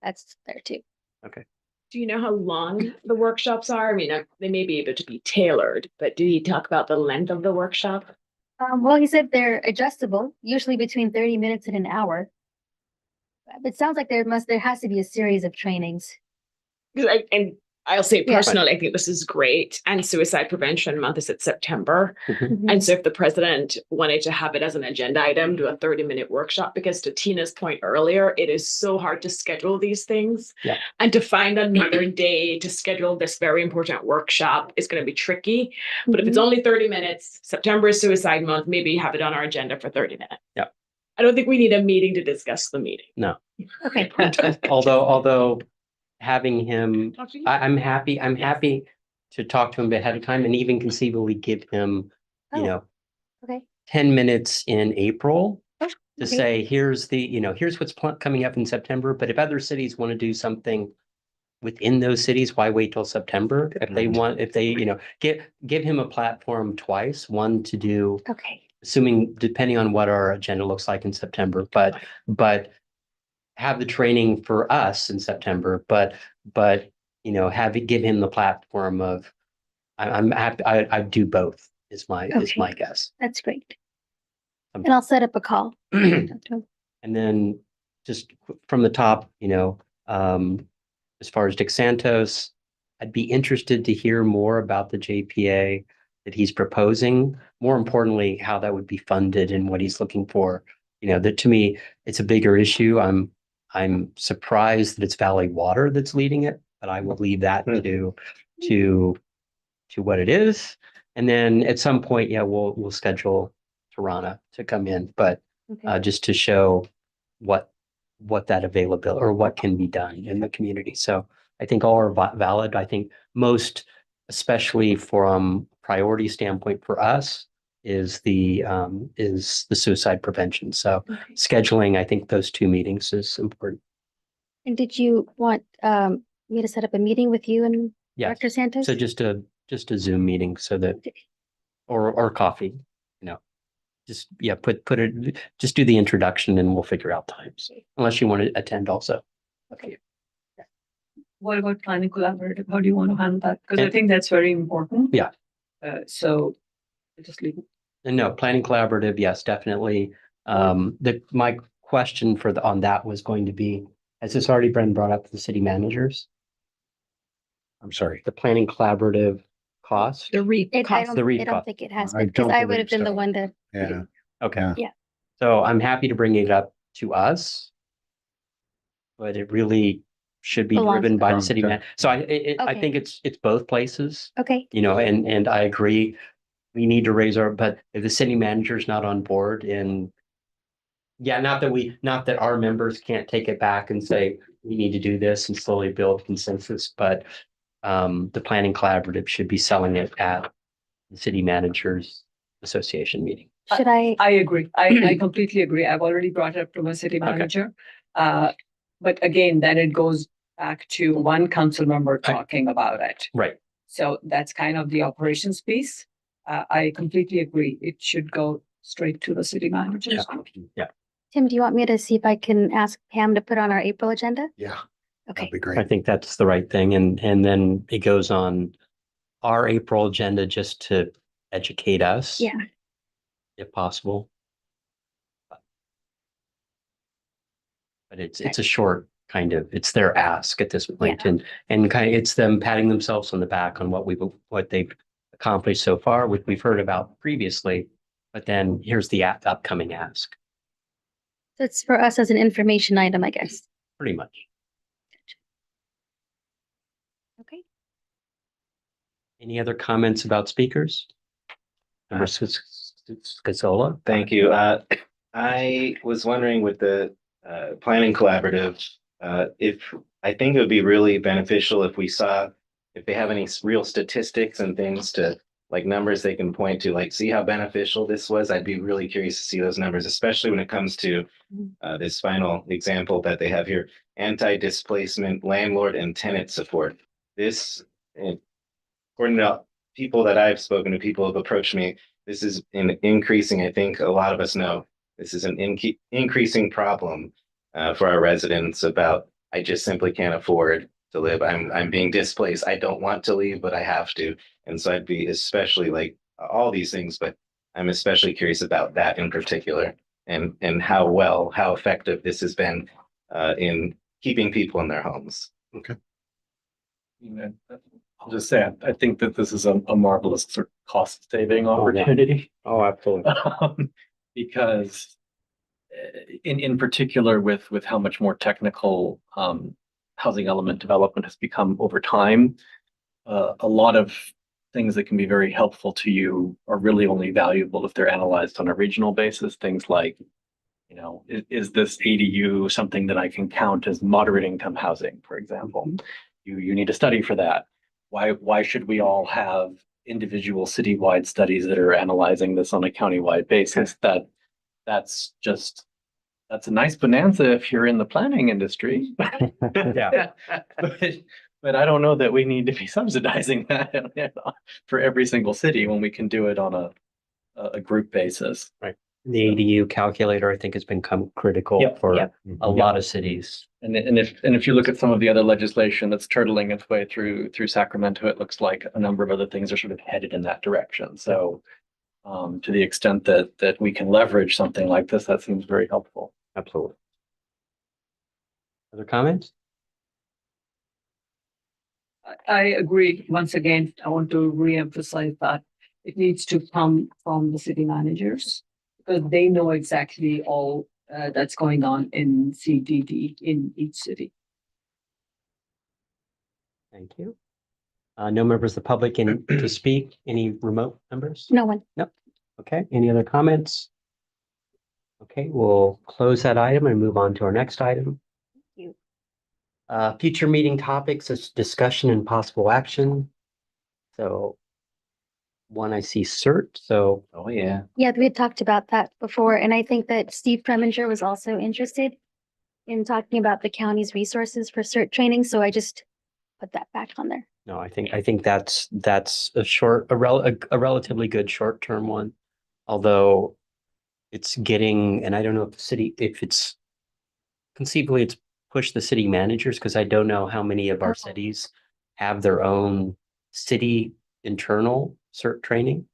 S3: that's there too.
S6: Do you know how long the workshops are? I mean, they may be able to be tailored, but did he talk about the length of the workshop?
S3: Well, he said they're adjustable, usually between 30 minutes and an hour. But it sounds like there has to be a series of trainings.
S6: And I'll say
S3: Yeah.
S6: personally, I think this is great. And Suicide Prevention Month is at September. And so if the president wanted to have it as an agenda item, do a 30-minute workshop, because to Tina's point earlier, it is so hard to schedule these things.
S2: Yeah.
S6: And to find another day to schedule this very important workshop is going to be tricky. But if it's only 30 minutes, September is Suicide Month, maybe have it on our agenda for 30 minutes.
S2: Yeah.
S6: I don't think we need a meeting to discuss the meeting.
S2: No.
S3: Okay.
S2: Although having him,
S6: Talk to you.
S2: I'm happy to talk to him ahead of time and even conceivably give him, you
S3: Oh.
S2: know,
S3: Okay.
S2: 10 minutes in April
S3: Oh,
S2: to
S3: okay.
S2: say, here's what's coming up in September. But if other cities want to do something within those cities, why wait till September? If they, give him a platform twice, one to do,
S3: Okay.
S2: assuming, depending on what our agenda looks like in September, but have the training for us in September, but give him the platform of, I'm happy, I do both is my guess.
S3: That's great.
S2: Um,
S3: And I'll set up a call.
S2: And then just from the top, as far as Dick Santos, I'd be interested to hear more about the JPA that he's proposing. More importantly, how that would be funded and what he's looking for. That to me, it's a bigger issue. I'm surprised that it's Valley Water that's leading it, but I will leave that to what it is. And then at some point, we'll schedule Tirana to come in, but
S3: Okay.
S2: just to show what that availability or what can be done in the community. So I think all are valid. I think most, especially from priority standpoint for us, is the suicide prevention. So
S3: Okay.
S2: scheduling, I think those two meetings is important.
S3: And did you want me to set up a meeting with you and
S2: Yes.
S3: Director Santos?
S2: So just a Zoom meeting so that, or coffee, just, yeah, just do the introduction and we'll figure out times, unless you want to attend also. Okay.
S1: What about planning collaborative? How do you want to handle that? Because I
S2: And-
S1: think that's very important.
S2: Yeah.
S1: So just leave it.
S2: And no, planning collaborative, yes, definitely. My question on that was going to be, has this already been brought up to the city managers?
S5: I'm sorry.
S2: The planning collaborative cost?
S6: The REAP
S3: I
S6: cost.
S2: The read
S3: don't
S2: cost.
S3: think it has
S5: I
S3: been, because
S5: don't
S3: I would have
S5: believe
S3: been the
S5: so.
S3: one that.
S5: Yeah.
S2: Okay.
S5: Yeah.
S3: Yeah.
S2: So I'm happy to bring it up to us. But it really should be
S3: Belongs
S2: driven by the
S5: to-
S2: city man. So I
S3: Okay.
S2: think it's both places,
S3: Okay,
S2: you know, and I agree. We need to raise but if the city manager's not on board and yeah, not that our members can't take it back and say, we need to do this and slowly build consensus, but the planning collaborative should be selling it at the city managers association meeting.
S3: should I,
S1: I agree. I completely agree. I've already brought it up to my city
S2: Okay.
S1: manager. But again, then it goes back to one council member talking about it.
S2: Right.
S1: So that's kind of the operations piece. I completely agree. It should go straight to the city managers.
S2: Yeah.
S3: Tim, do you want me to see if I can ask Pam to put on our April agenda?
S5: Yeah,
S3: Okay,
S5: that'd be
S2: I
S5: great.
S2: think that's the right thing. And then it goes on our April agenda just to educate us.
S3: yeah,
S2: If possible. But it's a short it's their ask at this point, and it's them patting themselves on the back on what they've accomplished so far, which we've heard about previously. But then here's the upcoming ask,
S3: so it's for us as an information item, I guess.
S2: pretty much.
S3: Okay.
S2: Any other comments about speakers? Member Scazola?
S4: Thank you. I was wondering with the planning collaborative, if I think it would be really beneficial if we saw if they have any real statistics and things to like numbers they can point to, like see how beneficial this was. I'd be really curious to see those numbers, especially when it comes to this final example that they have here, anti-displacement landlord and tenant support. This, according to people that I've spoken to, people have approached me, this is an increasing, I think a lot of us know, this is an increasing problem for our residents about, I just simply can't afford to live. I'm being displaced. I don't want to leave, but I have to. And so I'd be especially like all these things, but I'm especially curious about that in particular and how effective this has been in keeping people in their homes.
S8: I'll just say, I think that this is a marvelous sort of cost saving opportunity.
S2: Oh, absolutely.
S8: Because in particular with how much more technical housing element development has become over time, a lot of things that can be very helpful to you are really only valuable if they're analyzed on a regional basis. Things like, you know, is this ADU something that I can count as moderate income housing, for example? You need a study for that. Why should we all have individual citywide studies that are analyzing this on a countywide basis? That's a nice bonanza if you're in the planning industry.
S2: Yeah.
S8: But I don't know that we need to be subsidizing that for every single city when we can do it on a group basis.
S2: Right. The ADU calculator, I think, has become critical
S8: Yep.
S2: for
S1: Yep.
S2: a lot of cities.
S8: And if you look at some of the other legislation that's turtling its way through Sacramento, it looks like a number of other things are sort of headed in that direction. So to the extent that we can leverage something like this, that seems very helpful.
S2: Absolutely. Other comments?
S1: I agree. Once again, I want to reemphasize that it needs to come from the city managers because they know exactly all that's going on in CDD in each city.
S2: Thank you. No members of the public to speak. Any remote members?
S3: No one.
S2: Okay, any other comments? Okay, we'll close that item and move on to our next item.
S3: you.
S2: Future meeting topics is discussion and possible action. So one, I see CERT, so
S4: Oh, yeah.
S3: Yeah, we had talked about that before, and I think that Steve Preminger was also interested in talking about the county's resources for CERT training, so I just put that back on there.
S2: no, I think that's a relatively good short-term one. Although it's getting, and I don't know if the city, if it's conceivably it's push the city managers, because I don't know how many of our cities have their own city internal cert training.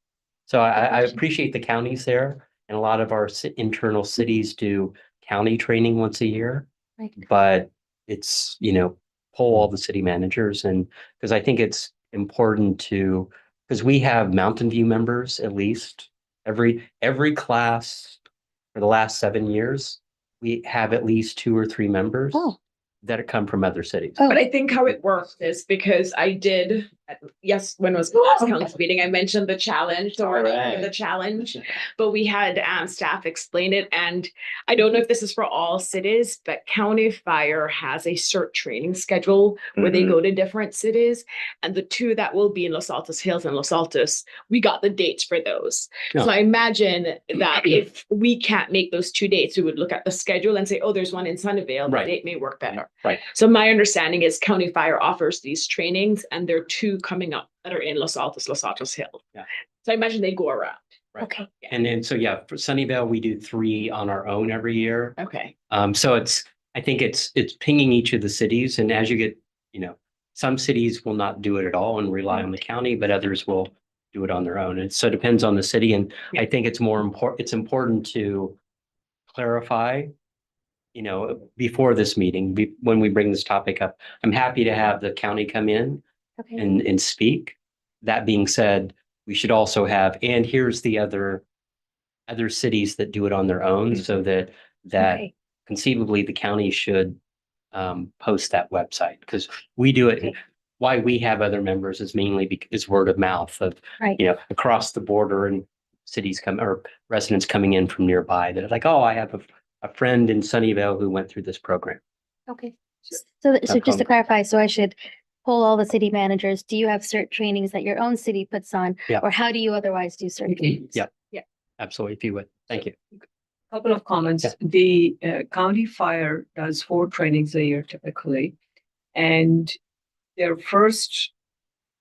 S2: So I appreciate the counties there, and a lot of our internal cities do county training once a year.
S3: Right.
S2: But it's, poll all the city managers, and because I think it's important to, because we have Mountain View members, at least every class for the last 7 years, we have at least 2 or 3 members
S3: Oh.
S2: that come from other cities.
S3: Oh.
S6: But I think how it works is because I did, yes, when it was the last council meeting, I mentioned the challenge, the word
S4: Alright.
S6: the challenge. But we had staff explain it, and I don't know if this is for all cities, but County Fire has a CERT training schedule where they
S4: Mhm.
S6: go to different cities. And the 2 that will be in Los Altos Hills and Los Altos, we got the dates for those.
S2: Yeah.
S6: So I imagine that if we can't make those 2 dates, we would look at the schedule and say, oh, there's one in Sunnyvale, the
S2: Right.
S6: date may work better.
S2: Right.
S6: So my understanding is County Fire offers these trainings, and there are 2 coming up that are in Los Altos Hills.
S2: Yeah.
S6: So I imagine they go around.
S2: Right.
S3: Okay.
S2: And then, so yeah, for Sunnyvale, we do 3 on our own every year.
S6: Okay.
S2: So I think it's pinging each of the cities, and as you get, some cities will not do it at all and rely on the county, but others will do it on their own. And so it depends on the city. And
S6: Yeah.
S2: I think it's important to clarify, before this meeting, when we bring this topic up. I'm happy to have the county come in
S3: Okay.
S2: and speak. That being said, we should also have, and here's the other cities that do it on their own, so that
S3: Okay.
S2: conceivably the county should post that website, because we do it.
S3: Okay.
S2: Why we have other members is mainly because word of mouth of,
S3: Right.
S2: across the border, and cities or residents coming in from nearby that are like, oh, I have a friend in Sunnyvale who went through this program.
S3: Okay. So just to
S2: comment.
S3: clarify, so I should poll all the city managers. Do you have CERT trainings that your own city puts on?
S2: Yeah.
S3: Or how do you otherwise do CERT trainings?
S2: Yeah.
S6: Yeah.
S2: Absolutely, if you would. Thank you.
S1: Couple of comments.
S2: Yeah.
S1: The county fire does 4 trainings a year typically. And their first,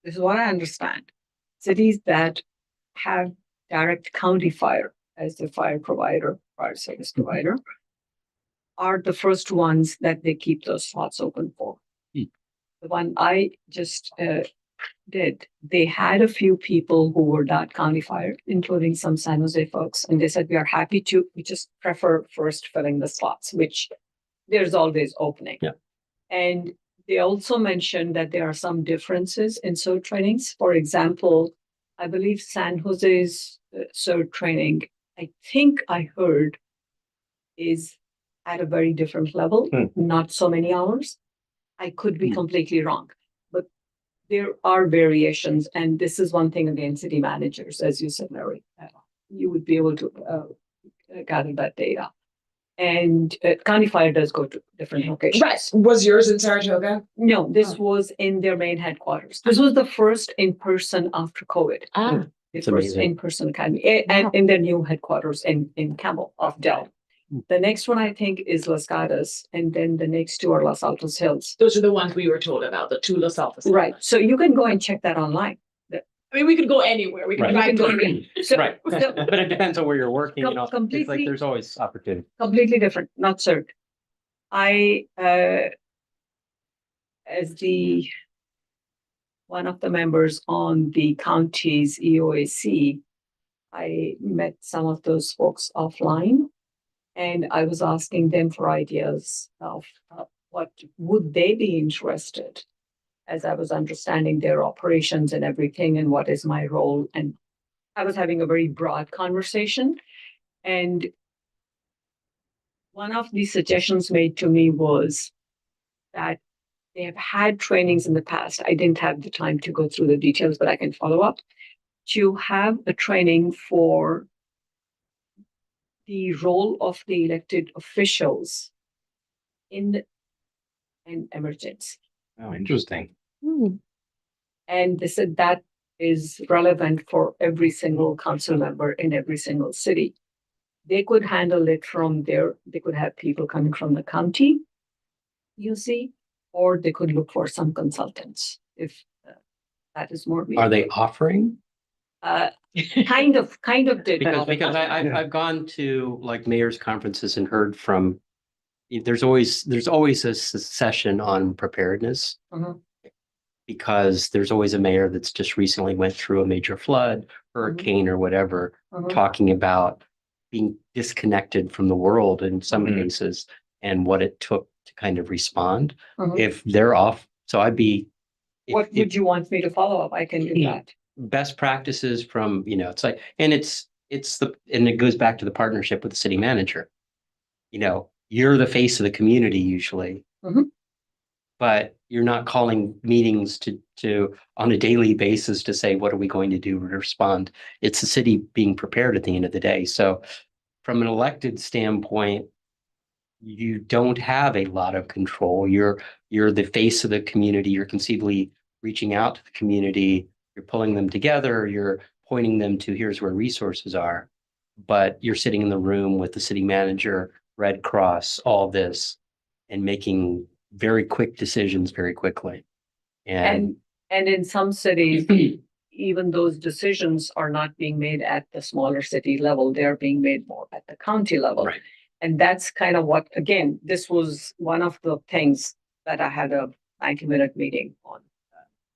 S1: this is what I understand, cities that have direct county fire as the fire service provider, are the first ones that they keep those slots open for.
S2: Hmm.
S1: The one I just did, they had a few people who were not county fire, including some San Jose folks, and they said, we are happy to, we just prefer first filling the slots, which there's always opening.
S2: Yeah.
S1: And they also mentioned that there are some differences in CERT trainings. For example, I believe San Jose's CERT training, I think I heard, is at a very different level, not so many hours. I could be completely wrong, but there are variations. And this is one thing, again, city managers, as you said, Larry, you would be able to gather that data. And county fire does go to different locations.
S6: Right. Was yours in Saratoga?
S1: No, this was in their main headquarters. This was the first in-person after COVID.
S6: Ah.
S1: The
S2: It's
S1: first
S2: amazing.
S1: in-person academy, and in their new headquarters in Campbell off Dell. The next one I think is Las Gatas, and then the next 2 are Los Altos Hills.
S6: Those are the ones we were told about, the 2 Los Altos.
S1: Right, so you can go and check that online.
S6: I mean, we could go anywhere. We could
S2: Right.
S6: drive
S1: You
S6: to
S1: can So-
S2: Right.
S1: so-
S2: But it depends on where you're working, it's like
S1: Completely-
S2: there's always opportunity.
S1: Completely different, not CERT. I, as one of the members on the county's EOAC, I met some of those folks offline, and I was asking them for ideas of what would they be interested, as I was understanding their operations and everything, and what is my role. And I was having a very broad conversation, and one of the suggestions made to me was that they have had trainings in the past. I didn't have the time to go through the details, but I can follow up. To have a training for the role of the elected officials in an emergency.
S4: Oh, interesting.
S3: Hmm.
S1: And they said that is relevant for every single council member in every single city. They could handle it from there. They could have people coming from the county, you see, or they could look for some consultants if that is more.
S2: Are they offering?
S1: uh, kind of did.
S2: Because I've gone to like mayor's conferences and heard from, there's always a session on preparedness.
S1: Mhm.
S2: Because there's always a mayor that's just recently went through a major flood, hurricane or whatever,
S1: Mhm.
S2: talking about being disconnected from the world in some
S4: Mhm.
S2: cases and what it took to kind of respond.
S1: Mhm.
S2: If they're off, so I'd be.
S1: What would you want me to follow up? I can do that.
S2: Best practices from, it's like, and and it goes back to the partnership with the city manager. You're the face of the community usually.
S1: Mhm.
S2: But you're not calling meetings to on a daily basis to say, what are we going to do to respond? It's the city being prepared at the end of the day. So from an elected standpoint, you don't have a lot of control. You're the face of the community. You're conceivably reaching out to the community. You're pulling them together. You're pointing them to here's where resources are. But you're sitting in the room with the city manager, Red Cross, all this, and making very quick decisions very quickly.
S1: And in some cities, even those decisions are not being made at the smaller city level. They're being made more at the county level.
S2: Right.
S1: And that's kind of what, again, this was one of the things that I had a 90-minute meeting on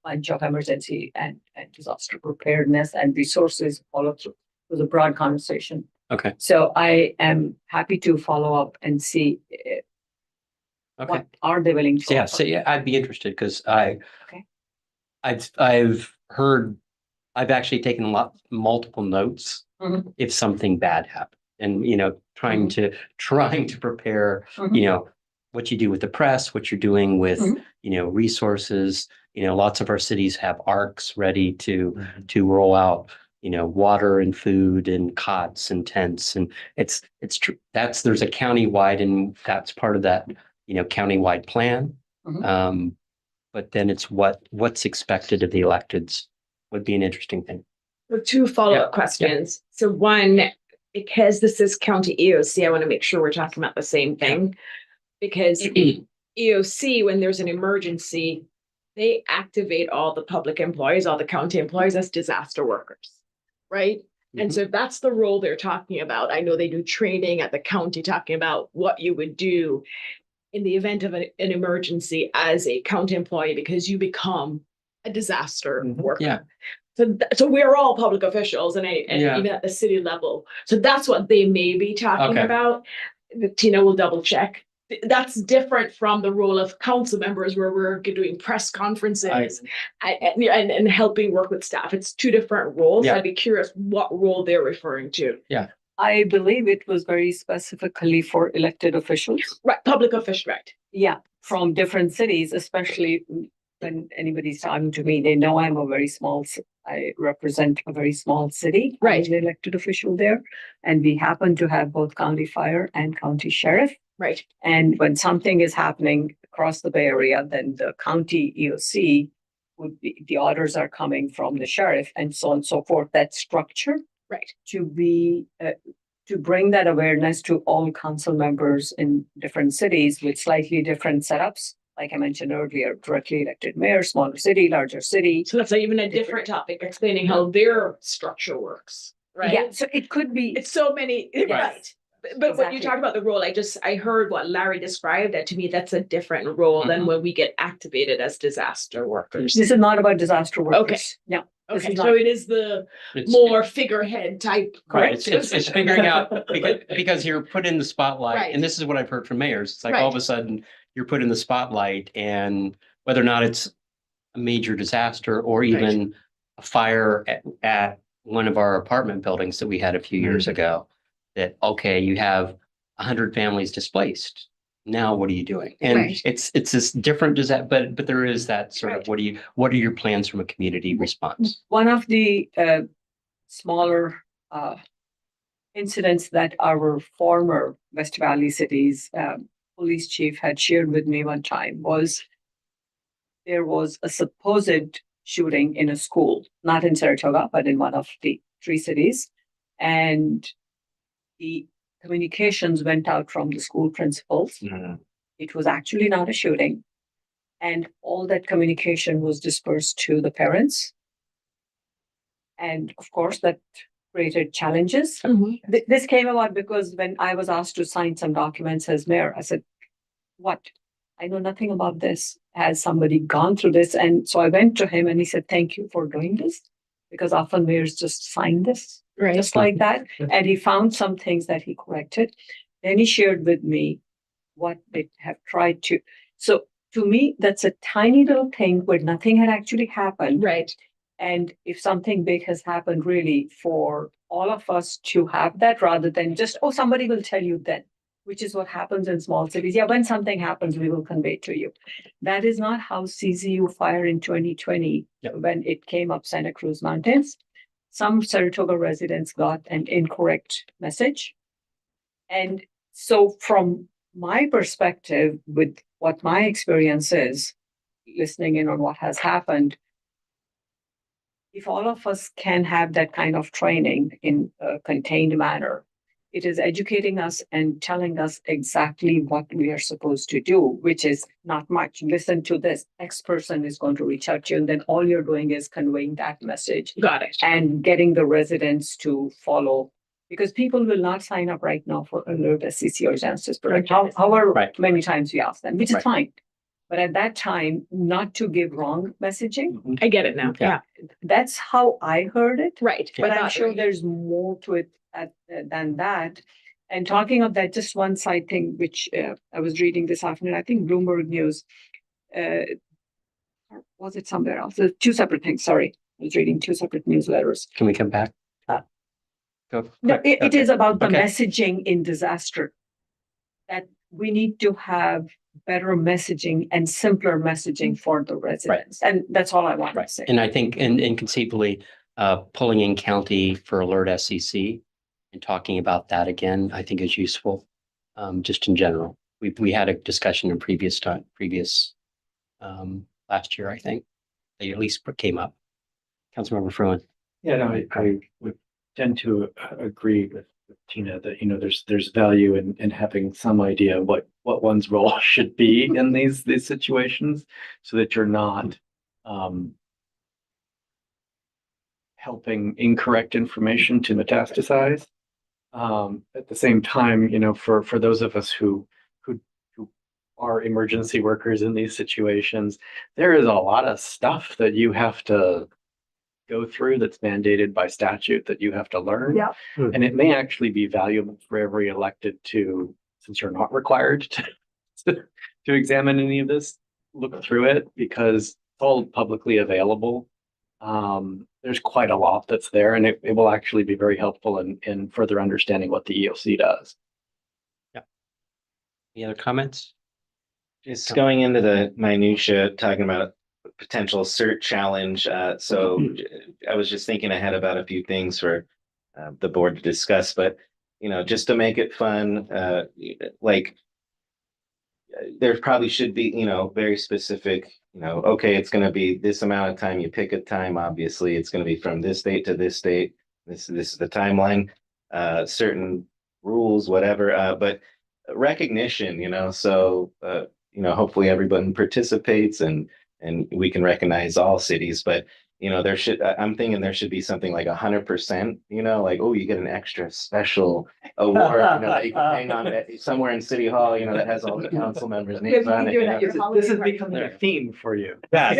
S1: bunch of emergency and disaster preparedness and resources follow through. It was a broad conversation.
S2: Okay.
S1: So I am happy to follow up and see
S2: Okay.
S1: what are they willing to
S2: Yeah.
S1: offer.
S2: So yeah, I'd be interested because
S1: Okay.
S2: I've heard, I've actually taken multiple notes
S1: Mhm.
S2: if something bad happened, and trying to prepare,
S1: Mhm.
S2: what you do with the press, what you're doing with
S1: Mhm.
S2: resources. Lots of our cities have arcs ready to roll out, water and food and cots and tents, and it's true. There's a countywide, and that's part of that countywide plan.
S1: Mhm.
S2: But then it's what's expected of the electeds would be an interesting thing.
S6: So two follow-up
S2: Yeah.
S6: questions. So one, because this is county EOC, I want to make sure we're talking about the same thing. Because EOC, when there's an emergency, they activate all the public employees, all the county employees as disaster workers, right? And so if that's the role they're talking about, I know they do training at the county talking about what you would do in the event of an emergency as a county employee, because you become a disaster worker.
S2: Yeah.
S6: So we're all public officials and
S2: Yeah.
S6: even at the city level. So that's what they may be talking
S2: Okay.
S6: about. Tina will double check. That's different from the role of council members where we're doing press conferences and helping work with staff. It's two different roles.
S2: Yeah.
S6: I'd be curious what role they're referring to.
S1: I believe it was very specifically for elected officials.
S6: Right, public official, right.
S1: Yeah, from different cities, especially when anybody's talking to me, they know I'm I represent a very small city.
S6: Right.
S1: I'm an elected official there. And we happen to have both county fire and county sheriff.
S6: Right.
S1: And when something is happening across the Bay Area, then the county EOC would be, the orders are coming from the sheriff and so on and so forth. That structure.
S6: Right.
S1: To be, to bring that awareness to all council members in different cities with slightly different setups. Like I mentioned earlier, directly elected mayor, smaller city, larger city.
S6: So that's even a different topic, explaining how their structure works, right?
S1: Yeah, so it could be.
S6: It's so many,
S1: Yes.
S6: right. But when you
S1: Exactly.
S6: talk about the role, I heard what Larry described, that to me, that's a different role than when we get activated as disaster workers.
S1: This is not about disaster workers.
S6: Okay.
S1: No. this
S6: Okay,
S1: is
S6: so
S1: not-
S6: it is the
S2: It's-
S6: more figurehead type,
S2: Right,
S6: correct?
S2: it's figuring out because you're put in the spotlight,
S6: Right.
S2: and this is what I've heard from mayors. It's like all of a sudden you're put in the spotlight, and whether or not it's a major disaster or even a fire at one of our apartment buildings that we had a few years ago, that, okay, you have 100 families displaced. Now what are you doing? And
S6: Right.
S2: it's this different disaster, but there is that sort of,
S6: Right.
S2: what are your plans from a community response?
S1: One of the smaller incidents that our former West Valley cities police chief had shared with me one time was there was a supposed shooting in a school, not in Saratoga, but in one of the three cities. And the communications went out from the school principals. It was actually not a shooting. And all that communication was dispersed to the parents. And of course, that created challenges.
S6: Mhm.
S1: This came about because when I was asked to sign some documents as mayor, I said, what? I know nothing about this. Has somebody gone through this? And so I went to him and he said, thank you for doing this. Because often mayors just sign this
S6: Right.
S1: just like that. And he found some things that he corrected. Then he shared with me what they have tried to. So to me, that's a tiny little thing where nothing had actually happened.
S6: Right.
S1: And if something big has happened, really, for all of us to have that rather than just, oh, somebody will tell you then, which is what happens in small cities. Yeah, when something happens, we will convey to you. That is not how CZU fire in 2020, when it came up Santa Cruz Mountains. Some Saratoga residents got an incorrect message. And so from my perspective, with what my experience is, listening in on what has happened, if all of us can have that kind of training in a contained manner, it is educating us and telling us exactly what we are supposed to do, which is not much. Listen to this, X person is going to reach out to you, and then all you're doing is conveying that message
S6: Got it.
S1: and getting the residents to follow. Because people will not sign up right now for alert SCC or Genesis Product, however
S2: Right.
S1: many times we ask them, which is
S2: Right.
S1: fine. But at that time, not to give wrong messaging.
S6: I get it now.
S2: Yeah.
S6: Yeah.
S1: That's how I heard it.
S6: Right.
S1: But I'm
S6: Got
S1: sure
S6: it.
S1: there's more to it than that. And talking of that, just one side thing, which I was reading this afternoon, I think Bloomberg News, or was it somewhere else? Two separate things, sorry. I was reading two separate newsletters.
S2: Can we come back? Go
S1: No,
S2: quick.
S1: it
S2: Okay.
S1: is about the
S2: Okay.
S1: messaging in disaster. That we need to have better messaging and simpler messaging for the residents. And that's all I want to
S2: Right.
S1: say.
S2: And I think, and conceivably, pulling in county for alert SCC and talking about that again, I think is useful. Just in general, we had a discussion in previous last year, I think, that at least came up. Councilmember Fruin.
S8: Yeah, no, I would tend to agree with Tina that, there's value in having some idea what one's role should be in these situations, so that you're not helping incorrect information to metastasize. At the same time, for those of us who are emergency workers in these situations, there is a lot of stuff that you have to go through that's mandated by statute that you have to learn.
S1: Yeah.
S8: And it may actually be valuable for every elected to, since you're not required to examine any of this, look through it, because it's all publicly available. There's quite a lot that's there, and it will actually be very helpful in further understanding what the EOC does.
S2: Any other comments?
S4: Just going into the minutia, talking about a potential cert challenge. So I was just thinking ahead about a few things for the board to discuss, but just to make it fun, like there probably should be, very specific, okay, it's going to be this amount of time. You pick a time, obviously, it's going to be from this date to this date. This is the timeline, certain rules, whatever, but recognition, so hopefully everyone participates and we can recognize all cities, but I'm thinking there should be something like 100%, like, oh, you get an extra special award, that you can hang on somewhere in City Hall, that has all the council members' names on it.
S8: This is becoming a theme for you.
S2: That's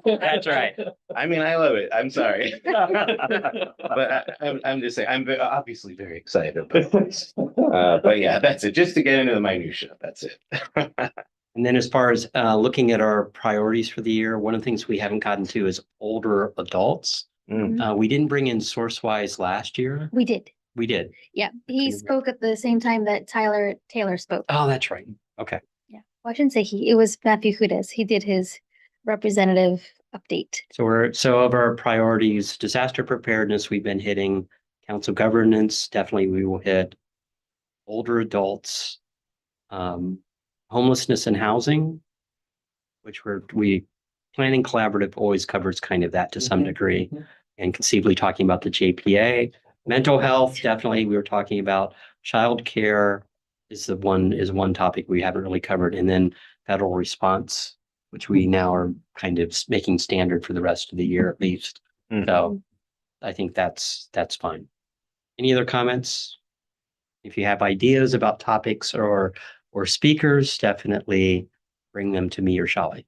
S6: That's
S2: right.
S4: I mean, I love it. I'm sorry. But I'm just saying, I'm obviously very excited about this. But yeah, that's it. Just to get into the minutia, that's it.
S2: And then as far as looking at our priorities for the year, one of the things we haven't gotten to is older adults. We didn't bring in SourceWise last year.
S3: We did.
S2: We did.
S3: Yeah. He spoke at the same time that Taylor spoke.
S2: Oh, that's right. Okay.
S3: Yeah. Well, I shouldn't say it was Matthew Hudes. He did his representative update.
S2: So of our priorities, disaster preparedness, we've been hitting. Council governance, definitely we will hit. Older adults, homelessness and housing, which we planning collaborative always covers kind of that to some degree, and conceivably talking about the JPA. Mental health, definitely we were talking about. Childcare is one topic we haven't really covered, and then federal response which we now are kind of making standard for the rest of the year at least.
S4: Mhm.
S2: So I think that's fine. Any other comments? If you have ideas about topics or speakers, definitely bring them to me or Shali.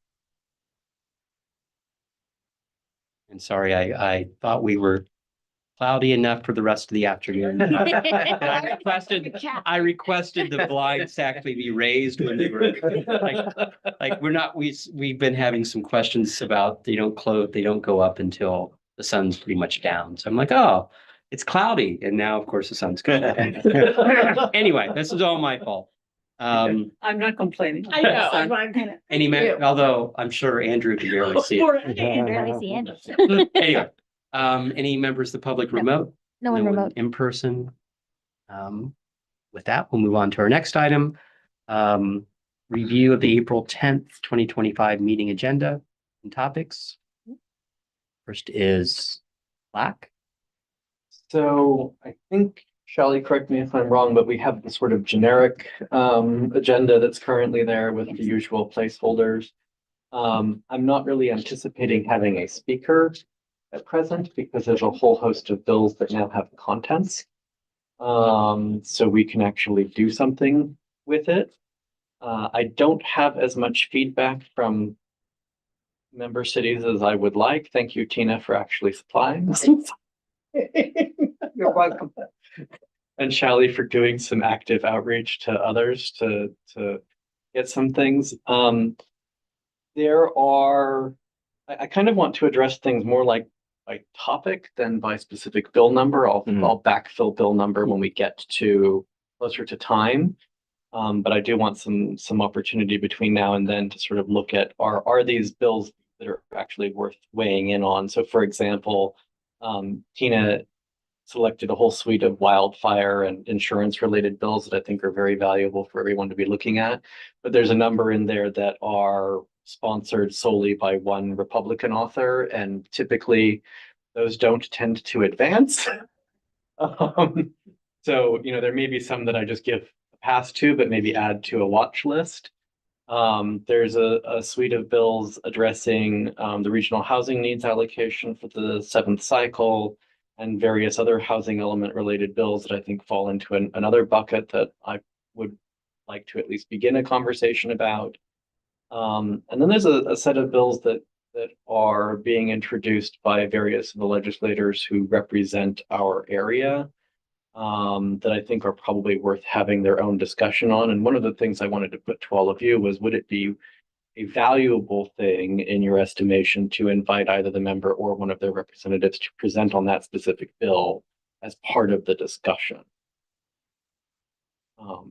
S2: And sorry, I thought we were cloudy enough for the rest of the afternoon. And I requested the blinds to actually be raised when they were like we've been having some questions about they don't go up until the sun's pretty much down. So I'm like, oh, it's cloudy. And now, of course, the sun's coming up. Anyway, this is all my fault.
S1: I'm not complaining.
S6: I know.
S1: Son.
S2: Although I'm sure Andrew can barely see it.
S3: I can barely see Andrew.
S2: Anyway, any members of the public
S3: No.
S2: remote?
S3: No one remote.
S2: In person. With that, we'll move on to our next item. Review of the April 10th, 2025 meeting agenda and topics. First is Black.
S8: So I think, Shally, correct me if I'm wrong, but we have the sort of generic agenda that's currently there with the usual placeholders. I'm not really anticipating having a speaker at present because there's a whole host of bills that now have contents. So we can actually do something with it. I don't have as much feedback from member cities as I would like. Thank you, Tina, for actually supplying.
S1: You're welcome.
S8: And Shally for doing some active outreach to others to get some things. I kind of want to address things more like by topic than by specific bill number. I'll backfill bill number when we get to closer to time. But I do want some opportunity between now and then to sort of look at are these bills that are actually worth weighing in on. So for example, Tina selected a whole suite of wildfire and insurance related bills that I think are very valuable for everyone to be looking at. But there's a number in there that are sponsored solely by one Republican author, and typically those don't tend to advance. So, there may be some that I just give a pass to, but maybe add to a watch list. There's a suite of bills addressing the regional housing needs allocation for the 7th cycle and various other housing element related bills that I think fall into another bucket that I would like to at least begin a conversation about. And then there's a set of bills that are being introduced by various of the legislators who represent our area that I think are probably worth having their own discussion on. And one of the things I wanted to put to all of you was, would it be a valuable thing in your estimation to invite either the member or one of their representatives to present on that specific bill as part of the discussion?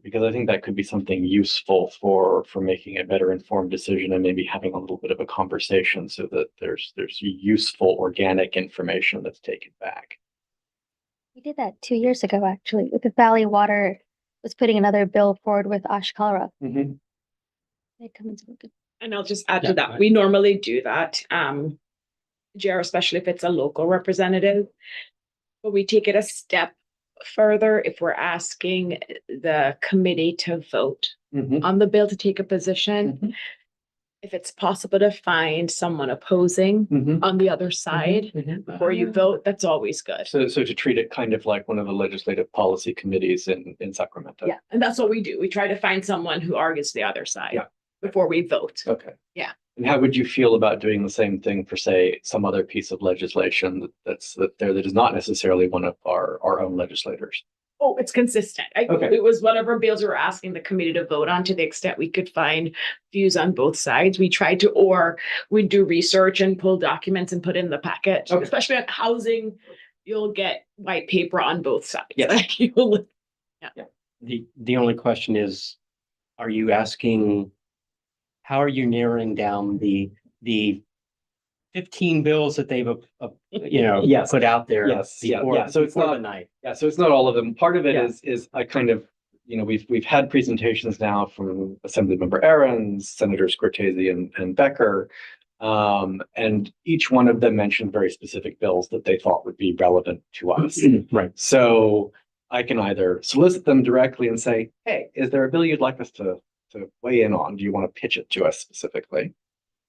S8: Because I think that could be something useful for making a better informed decision and maybe having a little bit of a conversation so that there's useful organic information that's taken back.
S3: We did that 2 years ago, actually, with the Valley Water was putting another bill forward with Ashkara.
S8: Mm-hmm.
S3: They'd come and spoke.
S6: And I'll just add
S2: Yeah,
S6: to that.
S2: right.
S6: We normally do that, Jer, especially if it's a local representative. But we take it a step further if we're asking the committee to vote on the bill to take a position. If it's possible to find someone opposing on the other side before you vote, that's always good.
S8: So to treat it kind of like one of the legislative policy committees in Sacramento.
S6: Yeah, and that's what we do. We try to find someone who argues the other side before we vote.
S8: Okay.
S6: Yeah.
S8: And how would you feel about doing the same thing for, say, some other piece of legislation that is not necessarily one of our own legislators?
S6: Oh, it's consistent.
S8: Okay.
S6: It was whatever bills we were asking the committee to vote on, to the extent we could find views on both sides. We tried to, or we do research and pull documents and put in the packet.
S8: Okay.
S6: Especially on housing, you'll get white paper on both sides.
S8: Yes.
S2: The only question is, are you asking, how are you narrowing down the 15 bills that they've,
S8: Yes.
S2: put out there?
S8: Yes, yeah. So it's
S2: before
S8: not
S2: the night.
S8: Yeah, so it's not all of them. Part of it
S2: Yeah.
S8: is I kind of, we've had presentations now from Assemblymember Aarons, Senators Cortese and Becker. And each one of them mentioned very specific bills that they thought would be relevant to us.
S2: Right.
S8: So I can either solicit them directly and say, hey, is there a bill you'd like us to weigh in on? Do you want to pitch it to us specifically?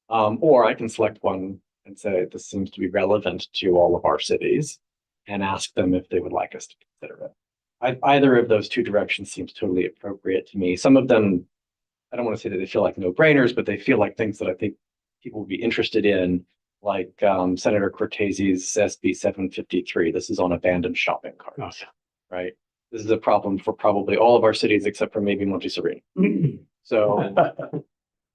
S8: Or I can select one and say, this seems to be relevant to all of our cities and ask them if they would like us to consider it. Either of those two directions seems totally appropriate to me. Some of them, I don't want to say that they feel like no-brainers, but they feel like things that I think people would be interested in, like Senator Cortese's SB 753. This is on abandoned shopping carts, right? This is a problem for probably all of our cities except for maybe Montessori. So,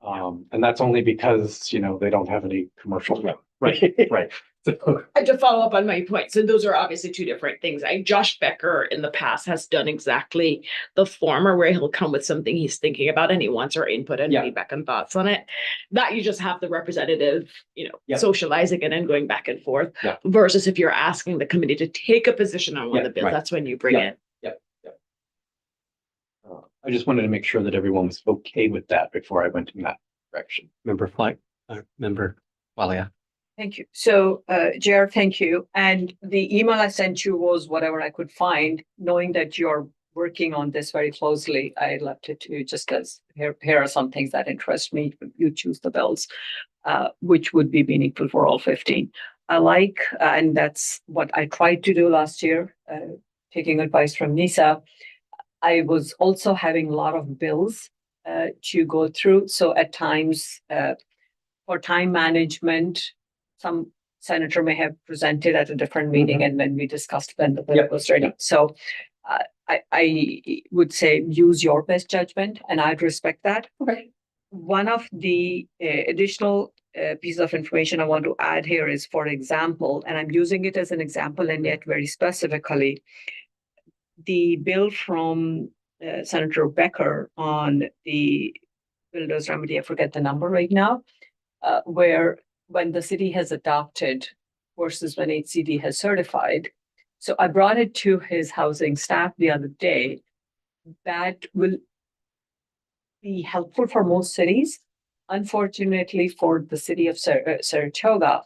S8: and that's only because, you know, they don't have any commercial.
S2: Right, right.
S8: So,
S6: And to follow up on my point, so those are obviously two different things. Josh Becker in the past has done exactly the former, where he'll come with something he's thinking about and he wants our input and
S8: Yeah.
S6: feedback and thoughts on it. That you just have the representative,
S8: Yeah.
S6: socializing it and going back and forth.
S8: Yeah.
S6: Versus if you're asking the committee to take a position on one of
S8: Yeah,
S6: the bills,
S8: right.
S6: that's when you bring
S8: Yeah.
S6: it.
S8: I just wanted to make sure that everyone was okay with that before I went in that direction.
S2: Member Flight, member Walia.
S1: Thank you. So, Jared, thank you. And the email I sent you was whatever I could find, knowing that you're working on this very closely. I left it to you just as here are some things that interest me. You choose the bills, which would be meaningful for all 15. I like, and that's what I tried to do last year, taking advice from Nisa. I was also having a lot of bills to go through. So at times, for time management, some senator may have presented at a different meeting, and then we discussed when the bill was ready. So I would say use your best judgment, and I'd respect that.
S8: Okay.
S1: One of the additional pieces of information I want to add here is, for example, and I'm using it as an example and yet very specifically, the bill from Senator Becker on the builder's remedy, I forget the number right now, where when the city has adopted versus when HCD has certified. So I brought it to his housing staff the other day. That will be helpful for most cities. Unfortunately, for the city of Saratoga,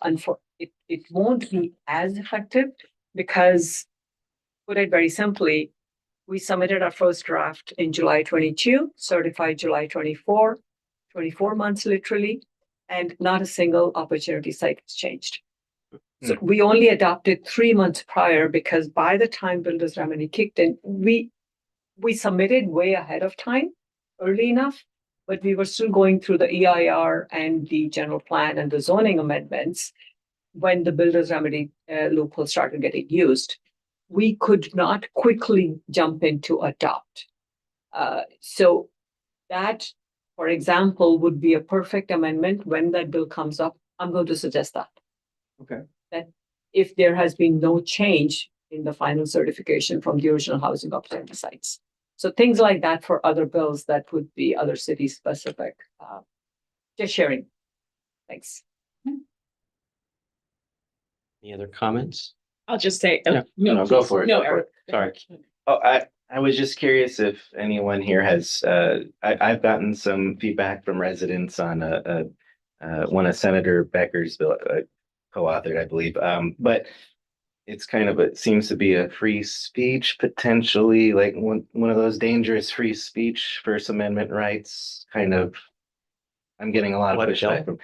S1: it won't be as effective because, put it very simply, we submitted our first draft in July 22, certified July 24, 24 months literally, and not a single opportunity site was changed. So we only adopted 3 months prior because by the time Builders Remedy kicked in, we submitted way ahead of time, early enough, but we were still going through the EIR and the general plan and the zoning amendments when the Builders Remedy loophole started getting used. We could not quickly jump into adopt. So that, for example, would be a perfect amendment when that bill comes up. I'm going to suggest that.
S8: Okay.
S1: That if there has been no change in the final certification from the original housing opportunity sites. So things like that for other bills that would be other city specific. Just sharing. Thanks.
S2: Any other comments?
S6: I'll just say,
S4: No, go for it.
S6: No,
S4: Go for
S6: Eric.
S2: Sorry.
S4: Oh, I was just curious if anyone here has, I've gotten some feedback from residents on one of Senator Becker's bill, co-authored, I believe. But it's kind of, it seems to be a free speech, potentially like one of those dangerous free speech First Amendment rights, kind of. I'm getting a lot of
S2: What
S4: pushback
S2: bill?
S4: from.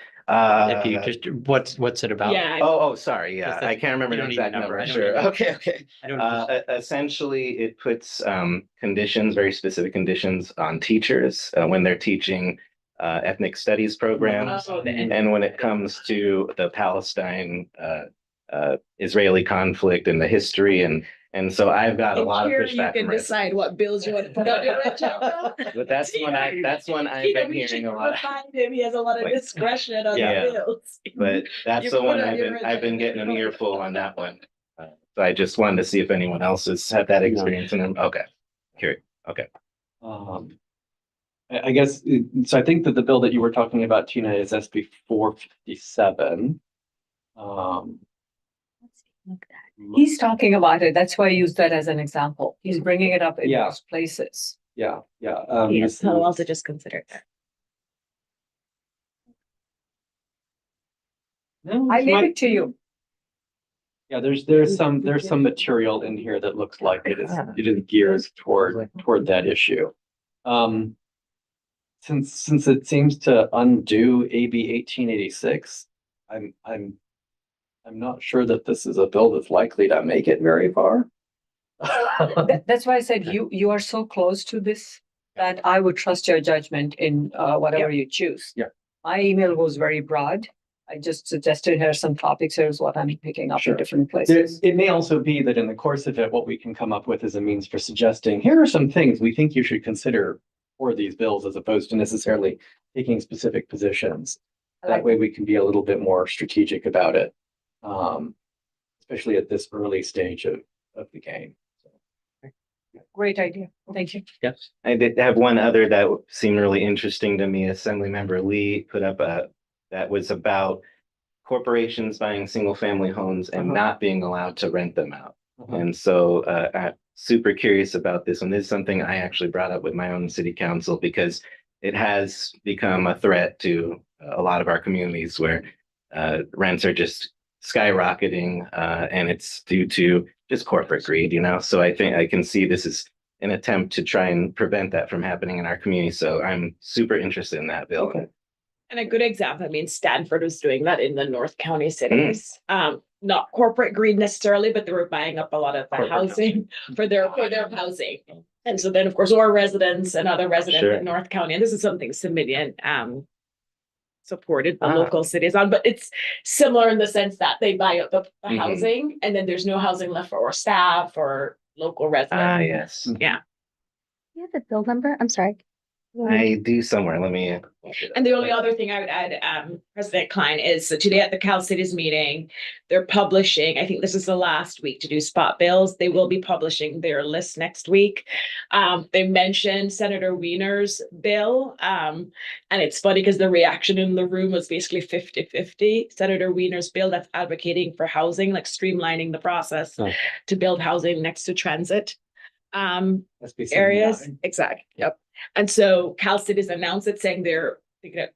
S2: If you just, what's it about?
S6: Yeah.
S4: Oh, sorry. Yeah,
S2: Just
S4: I can't remember
S2: you
S4: the
S2: don't need the
S4: exact
S2: number.
S4: number.
S2: I don't
S4: Sure.
S2: need it.
S4: Okay.
S2: I don't.
S4: Essentially, it puts conditions, very specific conditions on teachers when they're teaching ethnic studies programs.
S6: Oh,
S4: And when it comes to the Palestine Israeli conflict and the history, and so I've got a lot of
S6: Here you
S4: pushback
S6: can
S4: from residents.
S6: decide what bills you want to put on your agenda.
S4: But that's one I've been hearing a lot.
S6: Find him, he has a lot of
S4: Like,
S6: discretion on
S4: yeah.
S6: the bills.
S4: But that's
S6: You
S4: the
S6: put
S4: one
S6: on
S4: I've
S6: your
S4: been getting an
S6: agenda.
S4: earful on that one. So I just wanted to see if anyone else has had that experience. And okay, curious. Okay.
S8: I guess, so I think that the bill that you were talking about, Tina, is SB 457.
S1: He's talking about it. That's why I used that as an example. He's bringing it up in
S8: Yeah.
S1: most places.
S8: Yeah.
S6: Yes, I'll also just consider that.
S8: No,
S1: I
S8: this
S1: leave
S8: might-
S1: it to you.
S8: Yeah, there's some material in here that looks like it is geared toward that issue. since it seems to undo AB 1886, I'm not sure that this is a bill that's likely to make it very far.
S1: That's why I said you are so close to this that I would trust your judgment in whatever you choose.
S8: Yeah.
S1: My email was very broad. I just suggested here some topics. Here's what I'm picking up
S8: Sure.
S1: in different places.
S8: It may also be that in the course of it, what we can come up with is a means for suggesting, here are some things we think you should consider for these bills, as opposed to necessarily taking specific positions. That way we can be a little bit more strategic about it. Especially at this early stage of the game.
S1: Great idea. Thank you.
S2: Yes.
S4: I did have one other that seemed really interesting to me. Assemblymember Lee put up that was about corporations buying single family homes and not being allowed to rent them out. And so I'm super curious about this. And this is something I actually brought up with my own city council because it has become a threat to a lot of our communities where rents are just skyrocketing and it's due to just corporate greed, So I think I can see this as an attempt to try and prevent that from happening in our community. So I'm super interested in that bill.
S8: Okay.
S6: And a good example, I mean, Stanford was doing that in the North County cities. Not corporate greed necessarily, but they were buying up a lot of the
S8: Corporate
S6: housing for their housing. And so then, of course, our residents and other residents
S4: Sure.
S6: in North County, and this is something Similian supported the local cities on, but it's similar in the sense that they buy up the housing and then there's no housing left for our staff or local residents.
S4: Yes.
S6: Yeah.
S3: You have the bill number? I'm sorry.
S4: I do somewhere. Let me.
S6: And the only other thing I would add, President Klein, is so today at the Cal Cities meeting, they're publishing, I think this is the last week to do spot bills. They will be publishing their list next week. They mentioned Senator Wiener's bill. And it's funny because the reaction in the room was basically 50-50. Senator Wiener's bill that's advocating for housing, like streamlining the process to build housing next to transit areas. Exactly. Yep. And so Cal Cities announced it, saying they're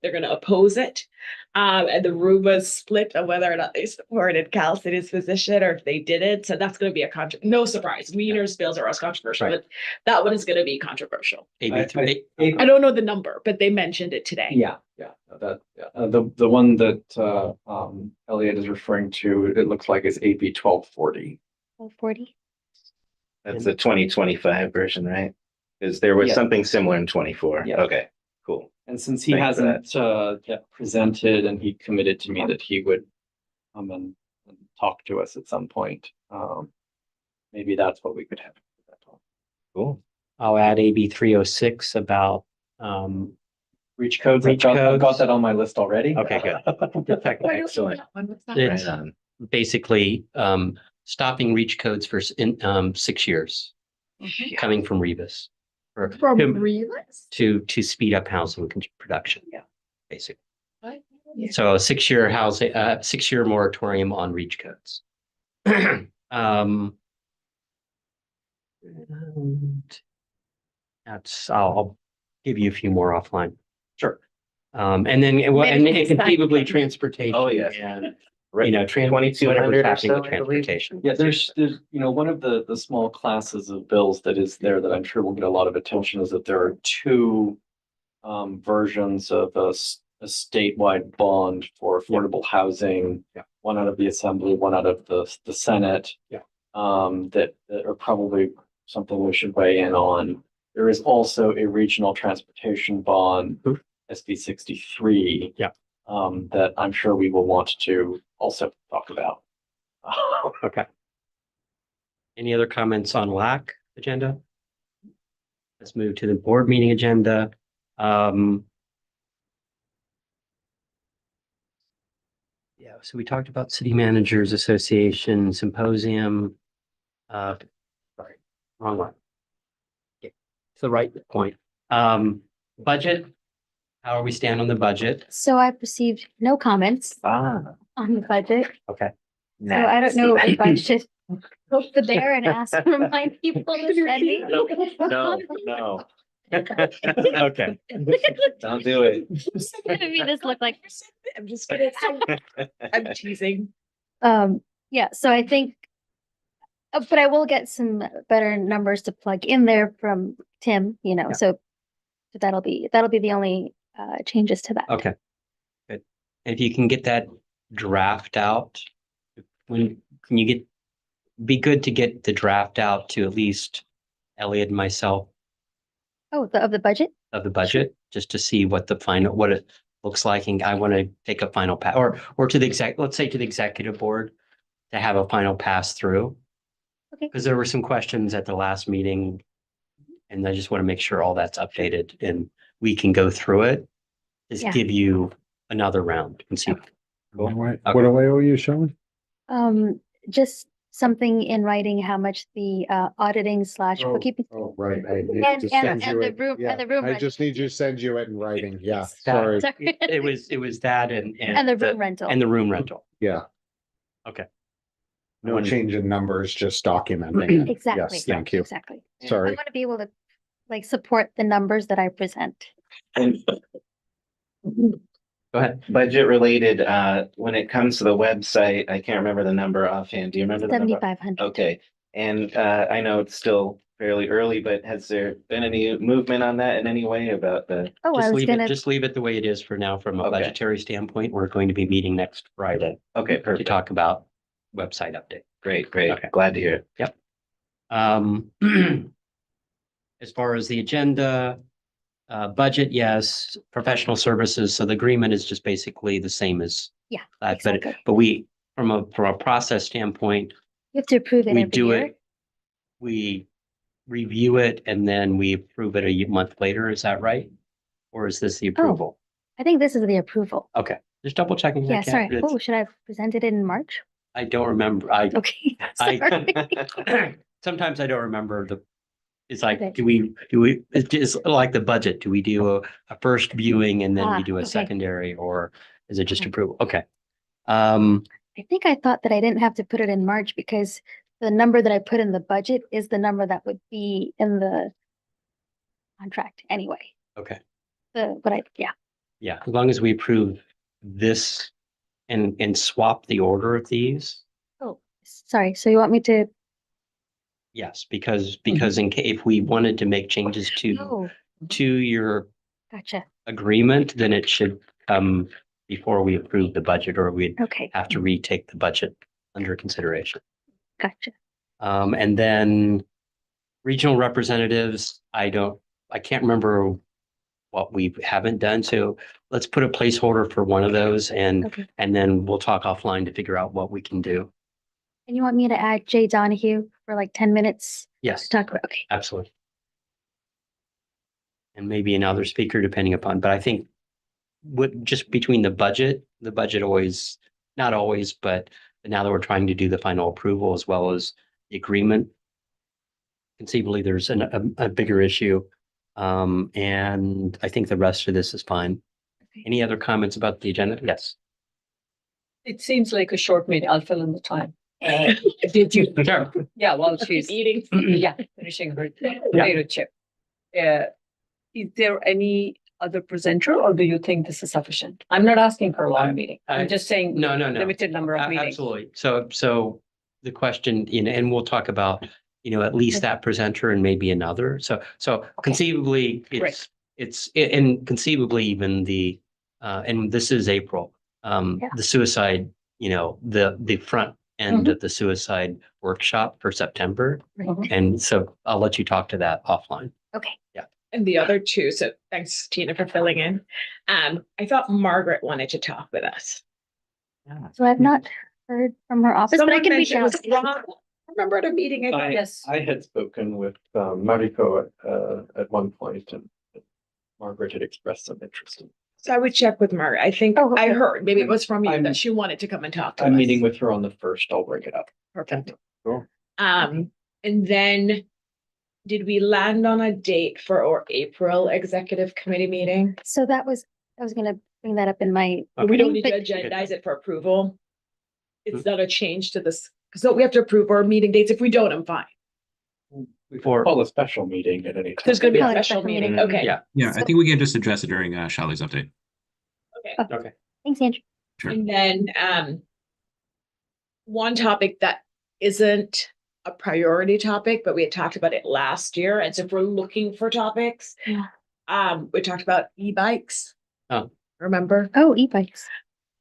S6: going to oppose it. And the room was split on whether or not they supported Cal Cities' position or if they didn't. So that's going to be no surprise. Wiener's bills are always controversial, but that one is going to be controversial.
S2: AB3.
S6: I don't know the number, but they mentioned it today.
S8: The one that Elliot is referring to, it looks like is AB 1240.
S3: 1240.
S4: That's the 2025 version, right? Because there was
S8: Yeah.
S4: something similar in 24.
S8: Yeah.
S4: Okay, cool.
S8: And since he
S4: Thanks for
S8: hasn't yet presented, and he committed to me that he would come and talk to us at some point, maybe that's what we could have.
S4: Cool.
S2: I'll add AB 306 about
S8: Reach codes.
S2: Reach
S8: I've got
S2: codes.
S8: that on my list already.
S2: Okay, good.
S4: Excellent.
S2: It's
S4: Right on.
S2: basically stopping reach codes for 6 years coming from Rebus. or
S6: From
S2: to-
S6: Rebus?
S2: to speed up housing production.
S6: Yeah.
S2: Basically.
S6: What?
S2: So a 6-year housing, 6-year moratorium on reach codes. And that's, I'll give you a few more offline.
S8: Sure.
S2: And then, well, and
S6: Maybe
S2: conceivably
S6: next time.
S2: transportation.
S4: Oh, yes.
S2: And,
S4: Right.
S2: 2200
S4: 2200 or
S2: happening
S4: so,
S2: with
S4: I believe.
S2: transportation.
S8: Yeah, there's, one of the small classes of bills that is there that I'm sure will get a lot of attention is that there are two versions of a statewide bond for affordable housing.
S2: Yeah.
S8: One out of the Assembly, one out of the Senate.
S2: Yeah.
S8: That are probably something we should weigh in on. There is also a regional transportation bond,
S2: Mhm.
S8: SB 63.
S2: Yeah.
S8: That I'm sure we will want to also talk about.
S2: Okay. Any other comments on LAC agenda? Let's move to the board meeting agenda. Yeah, so we talked about City Managers Association Symposium. Sorry, wrong one. Okay, it's the right point. Budget. How are we stand on the budget?
S3: So I've received no comments
S4: Ah,
S3: on the budget.
S2: Okay.
S3: So I don't know if I should poke the bear and ask for my people to send me.
S4: No.
S2: Okay.
S4: Don't do it.
S3: Gonna be this look like.
S6: I'm just kidding. I'm teasing.
S3: Yeah, so I think, but I will get some better numbers to plug in there from Tim,
S2: Yeah.
S3: so So that'll be the only changes to that.
S2: Okay. Good. If you can get that draft out, when can you be good to get the draft out to at least Elliot and myself
S3: Oh, of the budget?
S2: of the budget, just to see what it looks like, and I want to take a final pass, or to the let's say to the executive board to have a final pass through.
S3: Okay.
S2: Because there were some questions at the last meeting, and I just want to make sure all that's updated and we can go through it. Just
S3: Yeah.
S2: give you another round and see.
S5: What
S2: Okay.
S5: away are you showing?
S3: Just something in writing how much the auditing / bookkeeping.
S5: Oh, right. I need
S3: And-
S5: to
S3: and-
S5: send
S3: and
S5: you
S3: the
S5: it.
S3: room-
S5: Yeah,
S3: and the room
S5: I
S3: rental.
S5: just need you to send you it in writing. Yeah,
S3: Yes.
S5: sorry.
S3: Sorry.
S2: It was that and
S3: And the room rental.
S2: and the room rental.
S5: Yeah.
S2: Okay.
S5: No change in numbers, just documenting.
S3: Exactly.
S5: Yes, thank you.
S3: Exactly. I
S5: Sorry.
S3: want to be able to support the numbers that I present.
S2: Go ahead.
S4: Budget related, when it comes to the website, I can't remember the number offhand. Do you remember the number?
S3: 7,500.
S4: Okay, and I know it's still fairly early, but has there been any movement on that in any way about the?
S3: Oh, I
S2: Just
S3: was
S2: leave
S3: gonna,
S2: it, just leave it the way it is for now from a
S4: Okay.
S2: budgetary standpoint. We're going to be meeting next Friday
S4: Okay,
S2: to
S4: perfect.
S2: talk about website update.
S4: Great, great.
S2: Okay.
S4: Glad to hear it.
S2: As far as the agenda, budget, yes, professional services. So the agreement is just basically the same as
S3: yeah,
S2: that,
S3: exactly.
S2: but we, from a process standpoint,
S3: You have to approve it
S2: we
S3: every
S2: do
S3: year.
S2: it. We review it and then we approve it a month later. Is that right? Or is this the approval?
S3: I think this is the approval.
S2: Okay, just double checking.
S3: Yeah, sorry. Oh, should I have presented it in March?
S2: I don't remember.
S3: Okay. Sorry.
S2: Sometimes I don't remember it's like,
S3: Okay.
S2: do we, it's just like the budget. Do we do a first viewing and then we do a
S3: okay.
S2: secondary, or is it just
S3: Okay.
S2: approval? Okay.
S3: I think I thought that I didn't have to put it in March because the number that I put in the budget is the number that would be in the contract anyway.
S2: Okay.
S3: Yeah.
S2: Yeah, as long as we approve this and swap the order of these.
S3: Oh, sorry. So you want me to?
S2: Yes, because if we wanted to make changes
S3: Oh,
S2: to your
S3: gotcha.
S2: agreement, then it should come before we approve the budget, or we'd
S3: Okay,
S2: have to retake the budget under consideration.
S3: gotcha.
S2: And then regional representatives, I can't remember what we haven't done. So let's put a placeholder for one of those and
S3: Okay.
S2: then we'll talk offline to figure out what we can do.
S3: And you want me to add Jay Donahue for like 10 minutes
S2: Yes,
S3: to talk about? Okay.
S2: absolutely. And maybe another speaker depending upon, but I think just between the budget always, not always, but now that we're trying to do the final approval as well as the agreement, conceivably there's a bigger issue. And I think the rest of this is fine.
S3: Okay.
S2: Any other comments about the agenda? Yes.
S1: It seems like a short meeting. I'll fill in the time. Did you?
S2: Sure.
S1: Yeah, well, she's,
S6: Eating.
S1: yeah, finishing her potato chip. Is there any other presenter or do you think this is sufficient? I'm not asking for a long meeting. I'm just saying
S2: No.
S1: limited number of meetings.
S2: Absolutely. So the question, and we'll talk about, at least that presenter and maybe another. So conceivably,
S1: Great.
S2: and conceivably even and this is April, the suicide, the front end of the suicide workshop for September.
S1: Mhm.
S2: And so I'll let you talk to that offline.
S3: Okay.
S6: And the other two, so thanks Tina for filling in. I thought Margaret wanted to talk with us.
S3: So I've not heard from her office, but I
S6: Someone
S3: can reach
S6: mentioned it
S3: out.
S6: was Ron. I remember at a meeting. I think.
S1: Yes.
S8: I had spoken with Mariko at one point, and Margaret had expressed some interest in.
S6: So I would check with Margaret. I think
S3: Oh,
S6: I
S3: okay.
S6: heard, maybe it was from you
S8: I'm-
S6: that she wanted to come and talk to us.
S8: I'm meeting with her on the 1st. I'll bring it up.
S6: Perfect.
S5: Cool.
S6: And then did we land on a date for our April executive committee meeting?
S3: So I was gonna bring that up in my.
S6: We don't need
S3: meeting,
S6: to
S3: but-
S6: agendize it for approval. It's not a change to this, because we have to approve our meeting dates. If we don't, I'm fine.
S8: We
S2: For-
S8: can call a special meeting at any time.
S6: There's gonna be a
S3: Call it a
S6: special
S3: special
S6: meeting.
S3: meeting.
S6: Okay.
S2: Yeah.
S7: Yeah, I think we can just address it during Shelley's update.
S2: Okay.
S3: Thanks, Andrew.
S7: Sure.
S6: And then one topic that isn't a priority topic, but we had talked about it last year. And so if we're looking for topics,
S3: Yeah.
S6: We talked about e-bikes.
S2: Oh.
S6: Remember?
S3: Oh, e-bikes.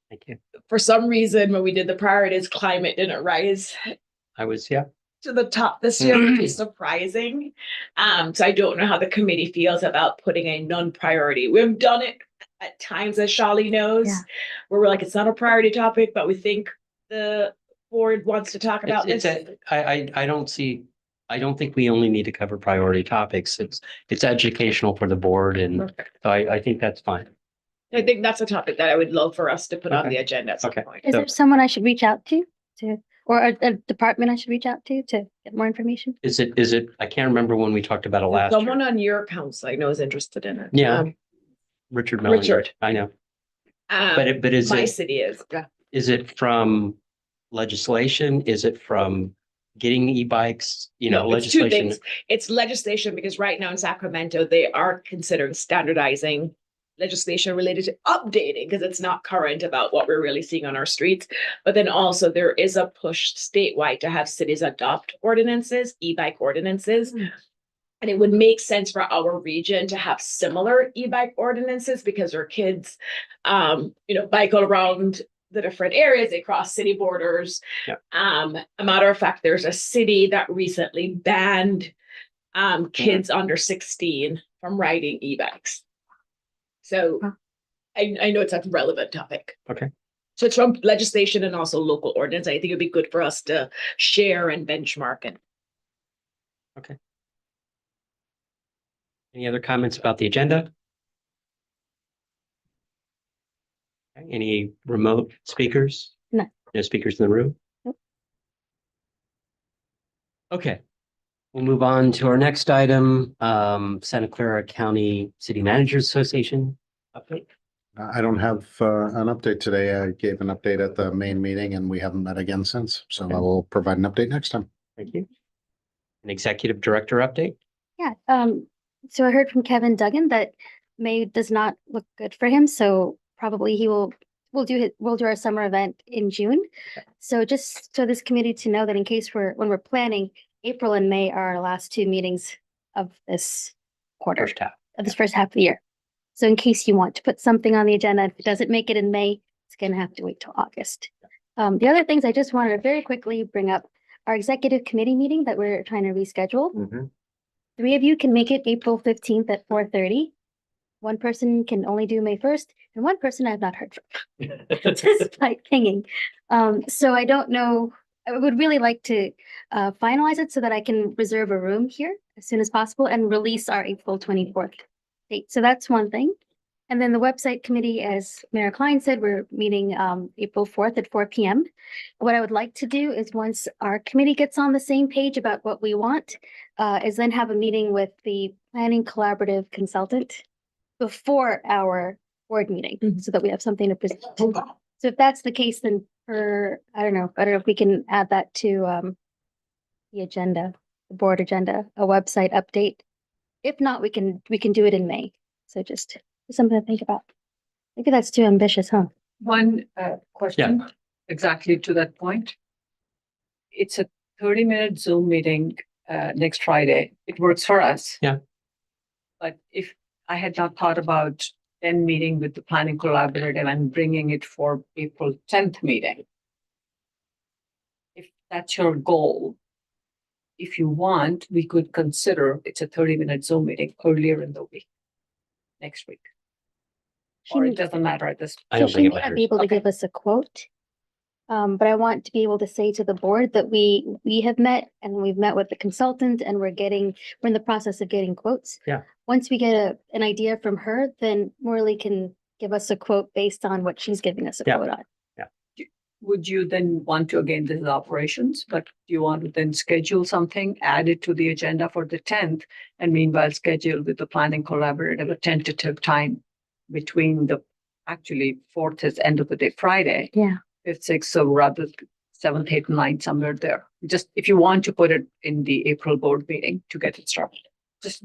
S2: Thank you.
S6: For some reason, when we did the priorities, climate didn't rise
S2: I was, yeah.
S6: to the top this year, which is surprising. So I don't know how the committee feels about putting a non-priority. We've done it at times, as Shali knows,
S3: Yeah.
S6: where we're like, it's not a priority topic, but we think the board wants to talk about
S2: It's
S6: this.
S2: I don't think we only need to cover priority topics. It's educational for the board, and so I think that's fine.
S6: I think that's a topic that I would love for us to put on
S2: Okay.
S6: the agenda at some
S2: Okay.
S6: point.
S3: Is
S2: So-
S3: there someone I should reach out to, or a department I should reach out to get more information?
S2: Is it, I can't remember when we talked about it last
S6: Someone
S2: year.
S6: on your council I know is interested in it.
S2: Yeah. Richard Mellinger.
S6: Richard.
S2: I know.
S6: Um,
S2: But is
S6: my
S2: it,
S6: city is. Yeah.
S2: is it from legislation? Is it from getting e-bikes,
S6: No, it's two
S2: legislation?
S6: things. It's legislation because right now in Sacramento, they are considering standardizing legislation related to updating because it's not current about what we're really seeing on our streets. But then also there is a push statewide to have cities adopt ordinances, e-bike ordinances. And it would make sense for our region to have similar e-bike ordinances because our kids, bike all around the different areas, they cross city borders.
S2: Yeah.
S6: A matter of fact, there's a city that recently banned kids under 16 from riding e-bikes. So
S3: Huh.
S6: I know it's a relevant topic.
S2: Okay.
S6: So it's from legislation and also local ordinance. I think it'd be good for us to share and benchmark it.
S2: Any other comments about the agenda? Okay, any remote speakers?
S3: No.
S2: No speakers in the room?
S3: Nope.
S2: Okay, we'll move on to our next item, Santa Clara County City Managers Association update.
S5: I don't have an update today. I gave an update at the main meeting and we haven't met again since. So I will provide an update next time.
S2: Thank you. An executive director update?
S3: Yeah, so I heard from Kevin Duggan that May does not look good for him, so probably we'll do our summer event in June. So just so this committee to know that in case when we're planning, April and May are our last two meetings of this quarter,
S2: First half.
S3: of this first half of the year. So in case you want to put something on the agenda, if it doesn't make it in May, it's gonna have to wait till August. The other things I just wanted to very quickly bring up, our executive committee meeting that we're trying to reschedule.
S2: Mhm.
S3: 3 of you can make it April 15th at 4:30. One person can only do May 1st, and one person I have not heard from. Just like pinging. So I don't know, I would really like to finalize it so that I can reserve a room here as soon as possible and release our April 24th date. So that's one thing. And then the website committee, as Mayor Klein said, we're meeting April 4th at 4 p.m. What I would like to do is once our committee gets on the same page about what we want, is then have a meeting with the planning collaborative consultant before our board meeting, so that we have something to present. So if that's the case, then I don't know if we can add that to the agenda, the board agenda, a website update. If not, we can do it in May. So just something to think about. Maybe that's too ambitious, huh?
S1: One question exactly to that point. It's a 30-minute Zoom meeting next Friday. It works for us.
S2: Yeah.
S1: But if I had not thought about then meeting with the planning collaborative and bringing it for April 10th meeting. If that's your goal, if you want, we could consider it's a 30-minute Zoom meeting earlier in the week, next week.
S3: She
S1: Or it
S3: may-
S1: doesn't matter at this.
S2: I don't
S3: she
S2: think it
S3: may not
S2: matters.
S3: be able to
S1: Okay.
S3: give us a quote. But I want to be able to say to the board that we have met and we've met with the consultant and we're in the process of getting quotes.
S2: Yeah.
S3: Once we get an idea from her, then Morley can give us a quote based on what she's giving us a
S2: Yeah.
S3: quote on.
S1: Would you then want to, again, this is operations, but do you want to then schedule something, add it to the agenda for the 10th? And meanwhile, schedule with the planning collaborative a tentative time between actually 4th is end of the day, Friday.
S3: Yeah.
S1: 5th, 6th, so rather 7th, 8th, 9th, somewhere there. Just if you want to put it in the April board meeting to get it started. Just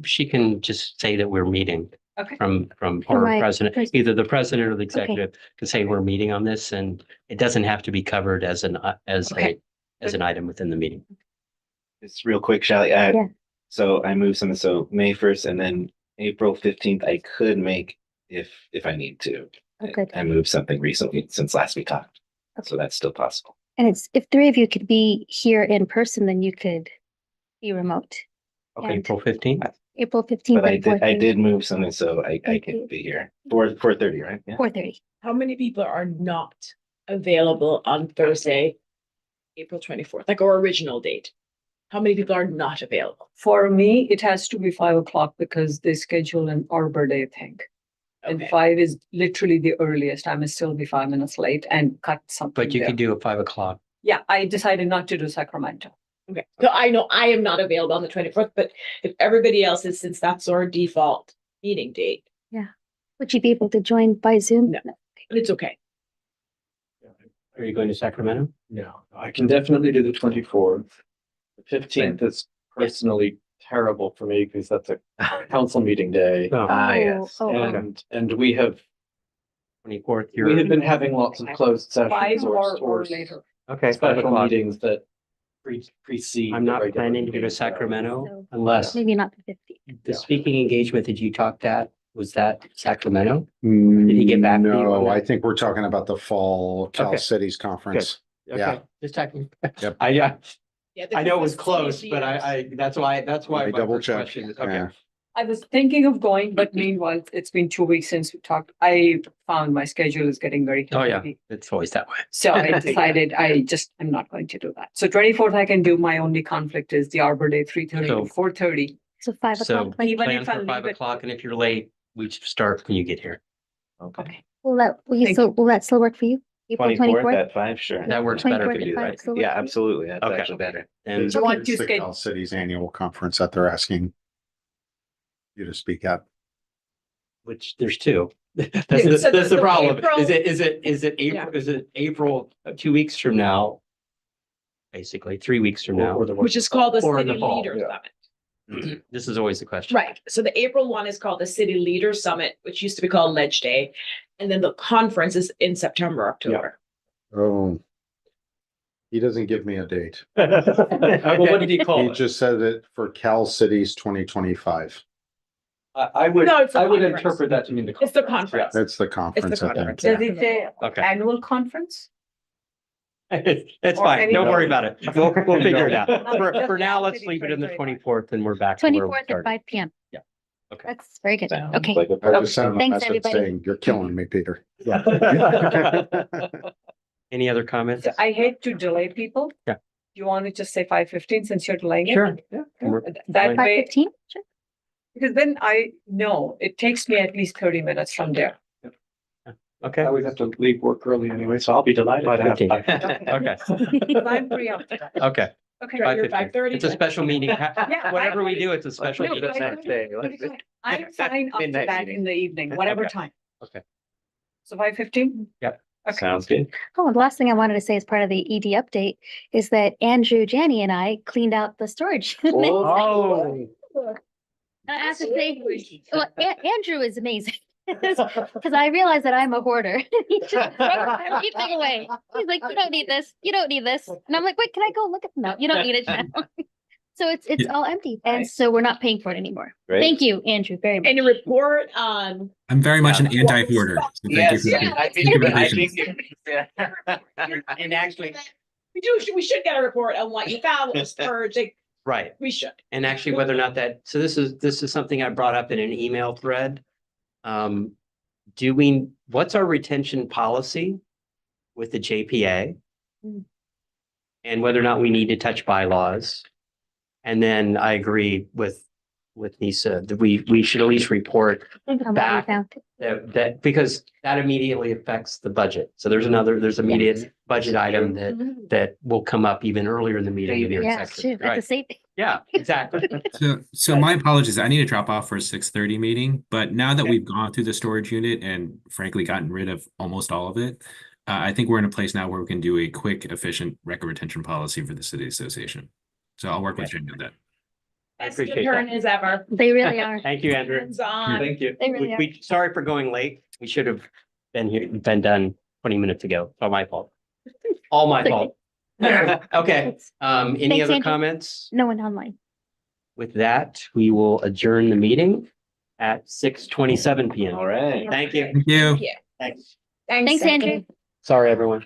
S2: She can just say that we're meeting
S1: okay.
S2: from
S3: From
S2: our
S3: my
S2: president,
S3: pers-
S2: either the president or the executive can say we're meeting on this, and it doesn't have to be covered as
S1: Okay.
S2: an item within the meeting.
S4: Just real quick, Shally,
S3: Yeah.
S4: so I moved something, so May 1st and then April 15th, I could make if I need to.
S3: Oh, good.
S4: I moved something recently since last we talked,
S3: Okay.
S4: so that's still possible.
S3: And it's, if three of you could be here in person, then you could be remote.
S2: Okay,
S3: And
S2: April 15th.
S3: April 15th
S4: But I
S3: and
S4: did move something, so I
S3: Thank you.
S4: can be here. 4:30, right? Yeah.
S3: 4:30.
S6: How many people are not available on Thursday, April 24th, like our original date? How many people are not available?
S1: For me, it has to be 5 o'clock because they schedule an Arbor Day thing. And
S6: Okay.
S1: 5 is literally the earliest. I may still be 5 minutes late and cut something
S2: But you
S1: there.
S2: could do a 5 o'clock.
S1: Yeah, I decided not to do Sacramento.
S6: Okay, so I know I am not available on the 24th, but if everybody else is, since that's our default meeting date,
S3: Would you be able to join by Zoom?
S6: No. it's okay.
S2: Are you going to Sacramento?
S8: No, I can definitely do the 24th. The 15th is personally terrible for me because that's a council meeting day.
S2: Oh,
S4: Yes.
S3: Oh, oh.
S8: And we have
S2: 24th,
S8: we have
S2: you're,
S8: been having lots of closed
S1: 5
S8: sessions
S1: or
S8: or
S1: later.
S2: okay, 5
S8: special
S2: o'clock.
S8: meetings that precede.
S2: I'm
S8: the
S2: not
S8: regular
S2: planning to go to
S8: meeting, so-
S2: Sacramento
S3: So
S2: unless
S3: maybe not the 15th.
S2: the speaking engagement that you talked at, was that Sacramento? he get back to you on
S5: No,
S2: that?
S5: I think we're talking about the fall Cal
S2: Okay.
S5: Cities conference.
S2: Okay,
S5: Yeah.
S2: just checking.
S5: Yep.
S2: I,
S6: Yeah,
S2: I know it was
S6: this is
S2: close,
S6: city
S2: but I, that's why
S5: Let
S2: my
S5: me double
S2: first
S5: check.
S2: question is, okay.
S5: Yeah.
S1: I was thinking of going, but meanwhile, it's been 2 weeks since we talked. I found my schedule is getting very
S2: Oh, yeah,
S1: heavy.
S2: it's always that way.
S1: So I decided I'm not going to do that. So 24th I can do. My only conflict is the Arbor Day, 3:30
S2: So-
S1: to 4:30.
S3: So 5
S2: So
S3: o'clock. like,
S1: Even
S2: plan
S1: if I
S2: for
S1: leave
S2: 5
S1: it-
S2: o'clock, and if you're late, we start when you get here.
S4: Okay.
S3: will that still work for you? April
S4: 24th
S3: 24th?
S4: at 5, sure.
S2: That works better
S3: 24th
S2: if you
S3: at
S2: do
S3: 5
S2: that.
S3: still work
S4: Yeah,
S3: for you?
S4: absolutely. That's
S2: Okay.
S4: actually better.
S2: And
S1: Do you want
S5: It's
S1: to
S5: the
S1: schedule?
S5: Cal Cities annual conference that they're asking you to speak at.
S2: which there's two.
S6: Yeah,
S2: That's
S6: so
S2: the
S6: the
S2: problem.
S6: April-
S2: Is it April, 2 weeks from now? Basically, 3 weeks from now.
S8: Or the
S6: Which is called the
S2: Or in the
S6: City
S2: fall,
S6: Leaders
S8: yeah.
S6: Summit.
S2: This is always the question.
S6: Right, so the April one is called the City Leaders Summit, which used to be called Ledge Day. And then the conference is in September, October.
S5: Oh. He doesn't give me a date.
S8: Well, what did he
S5: He
S8: call it?
S5: just said it for Cal Cities 2025.
S8: I would,
S6: No, it's the
S8: I would
S6: conference.
S8: interpret that to mean the.
S6: It's the conference.
S5: That's the conference, I think.
S6: conference.
S1: Does it say
S2: Okay.
S1: annual conference?
S2: It's
S1: Or
S2: fine.
S1: any-
S2: Don't worry about it. We'll figure it out. For
S1: Just
S2: now,
S1: Cal
S2: let's
S1: City
S2: leave it in the
S1: 2025.
S2: 24th and we're back to where we
S3: 24th at
S2: started.
S3: 5 PM.
S2: Yeah. Okay.
S3: That's very good.
S4: Sounds
S3: Okay.
S4: like a
S5: I
S4: perfect
S5: just sent him a
S3: Thanks,
S5: message
S3: everybody.
S5: saying, you're killing me, Peter.
S2: Yeah. Any other comments?
S1: So I hate to delay people.
S2: Yeah.
S1: Do you want to just say 5:15 since you're delaying it?
S2: Sure. Yeah. And we're-
S1: That way,
S3: 5:15? Sure.
S1: because then I know it takes me at least 30 minutes from there.
S2: Okay.
S8: I always have to leave work early anyway, so I'll be delighted. to have
S2: 5:15. Okay.
S1: But I'm free after that.
S2: Okay.
S1: Okay.
S6: Right, you're
S2: 5:15.
S6: 5:30.
S2: It's a special meeting.
S1: Yeah,
S2: Whatever we do, it's a special
S1: No,
S2: meeting.
S1: but I'm fine up to
S4: Midnight
S1: that
S4: meeting.
S1: in the evening, whatever
S2: Okay.
S1: time.
S2: Okay.
S1: So 5:15? Okay.
S4: Sounds good.
S3: Oh, the last thing I wanted to say as part of the ED update is that Andrew, Janney and I cleaned out the storage.
S2: Oh.
S3: I have to say, well, Andrew is amazing. Because I realized that I'm a hoarder. He just throws everything away. He's like, you don't need this. You don't need this. And I'm like, wait, can I go look at No, you don't need it now. So it's all empty. And
S1: Right.
S3: so we're not paying for it anymore.
S4: Great.
S3: Thank you, Andrew, very much.
S6: And a report on,
S7: I'm very much an anti-hoarder. So thank you
S4: Yes,
S7: for
S4: I
S7: thank you for the
S4: think,
S7: patience.
S2: And actually,
S6: we should get a report on what you found, what was purged, like,
S2: right.
S6: we should.
S2: And actually, whether or not that, so this is something I brought up in an email thread. What's our retention policy with the JPA?
S3: Mm.
S2: And whether or not we need to touch bylaws. And then I agree with Nisa that we should at least report
S3: On what we
S2: back.
S3: found.
S2: that because that immediately affects the budget. So there's immediate budget item that will come up even earlier in the meeting. in the
S3: Yeah,
S2: executive.
S3: true. That's a
S2: Right.
S3: safety.
S2: Yeah, exactly.
S7: So my apologies. I need to drop off for a 6:30 meeting, but now that we've gone through the storage unit and frankly gotten rid of almost all of it, I think we're in a place now where we can do a quick, efficient record retention policy for the city association. So I'll work with Jamie on that.
S2: I
S6: Best
S2: appreciate
S6: turn
S2: that.
S6: as ever.
S3: They really are.
S2: Thank you, Andrew.
S6: Hands on.
S8: Thank you.
S3: They really are.
S2: Sorry for going late. We should have been done 20 minutes ago. It's all my fault. All my fault. Okay,
S3: It's-
S2: any
S3: Thanks,
S2: other
S3: Andrew.
S2: comments?
S3: No one online.
S2: With that, we will adjourn the meeting at 6:27 PM.
S4: All right.
S2: Thank you.
S7: Thank you.
S6: Yeah.
S2: Thanks.
S3: Thanks, Andrew.
S2: Sorry, everyone.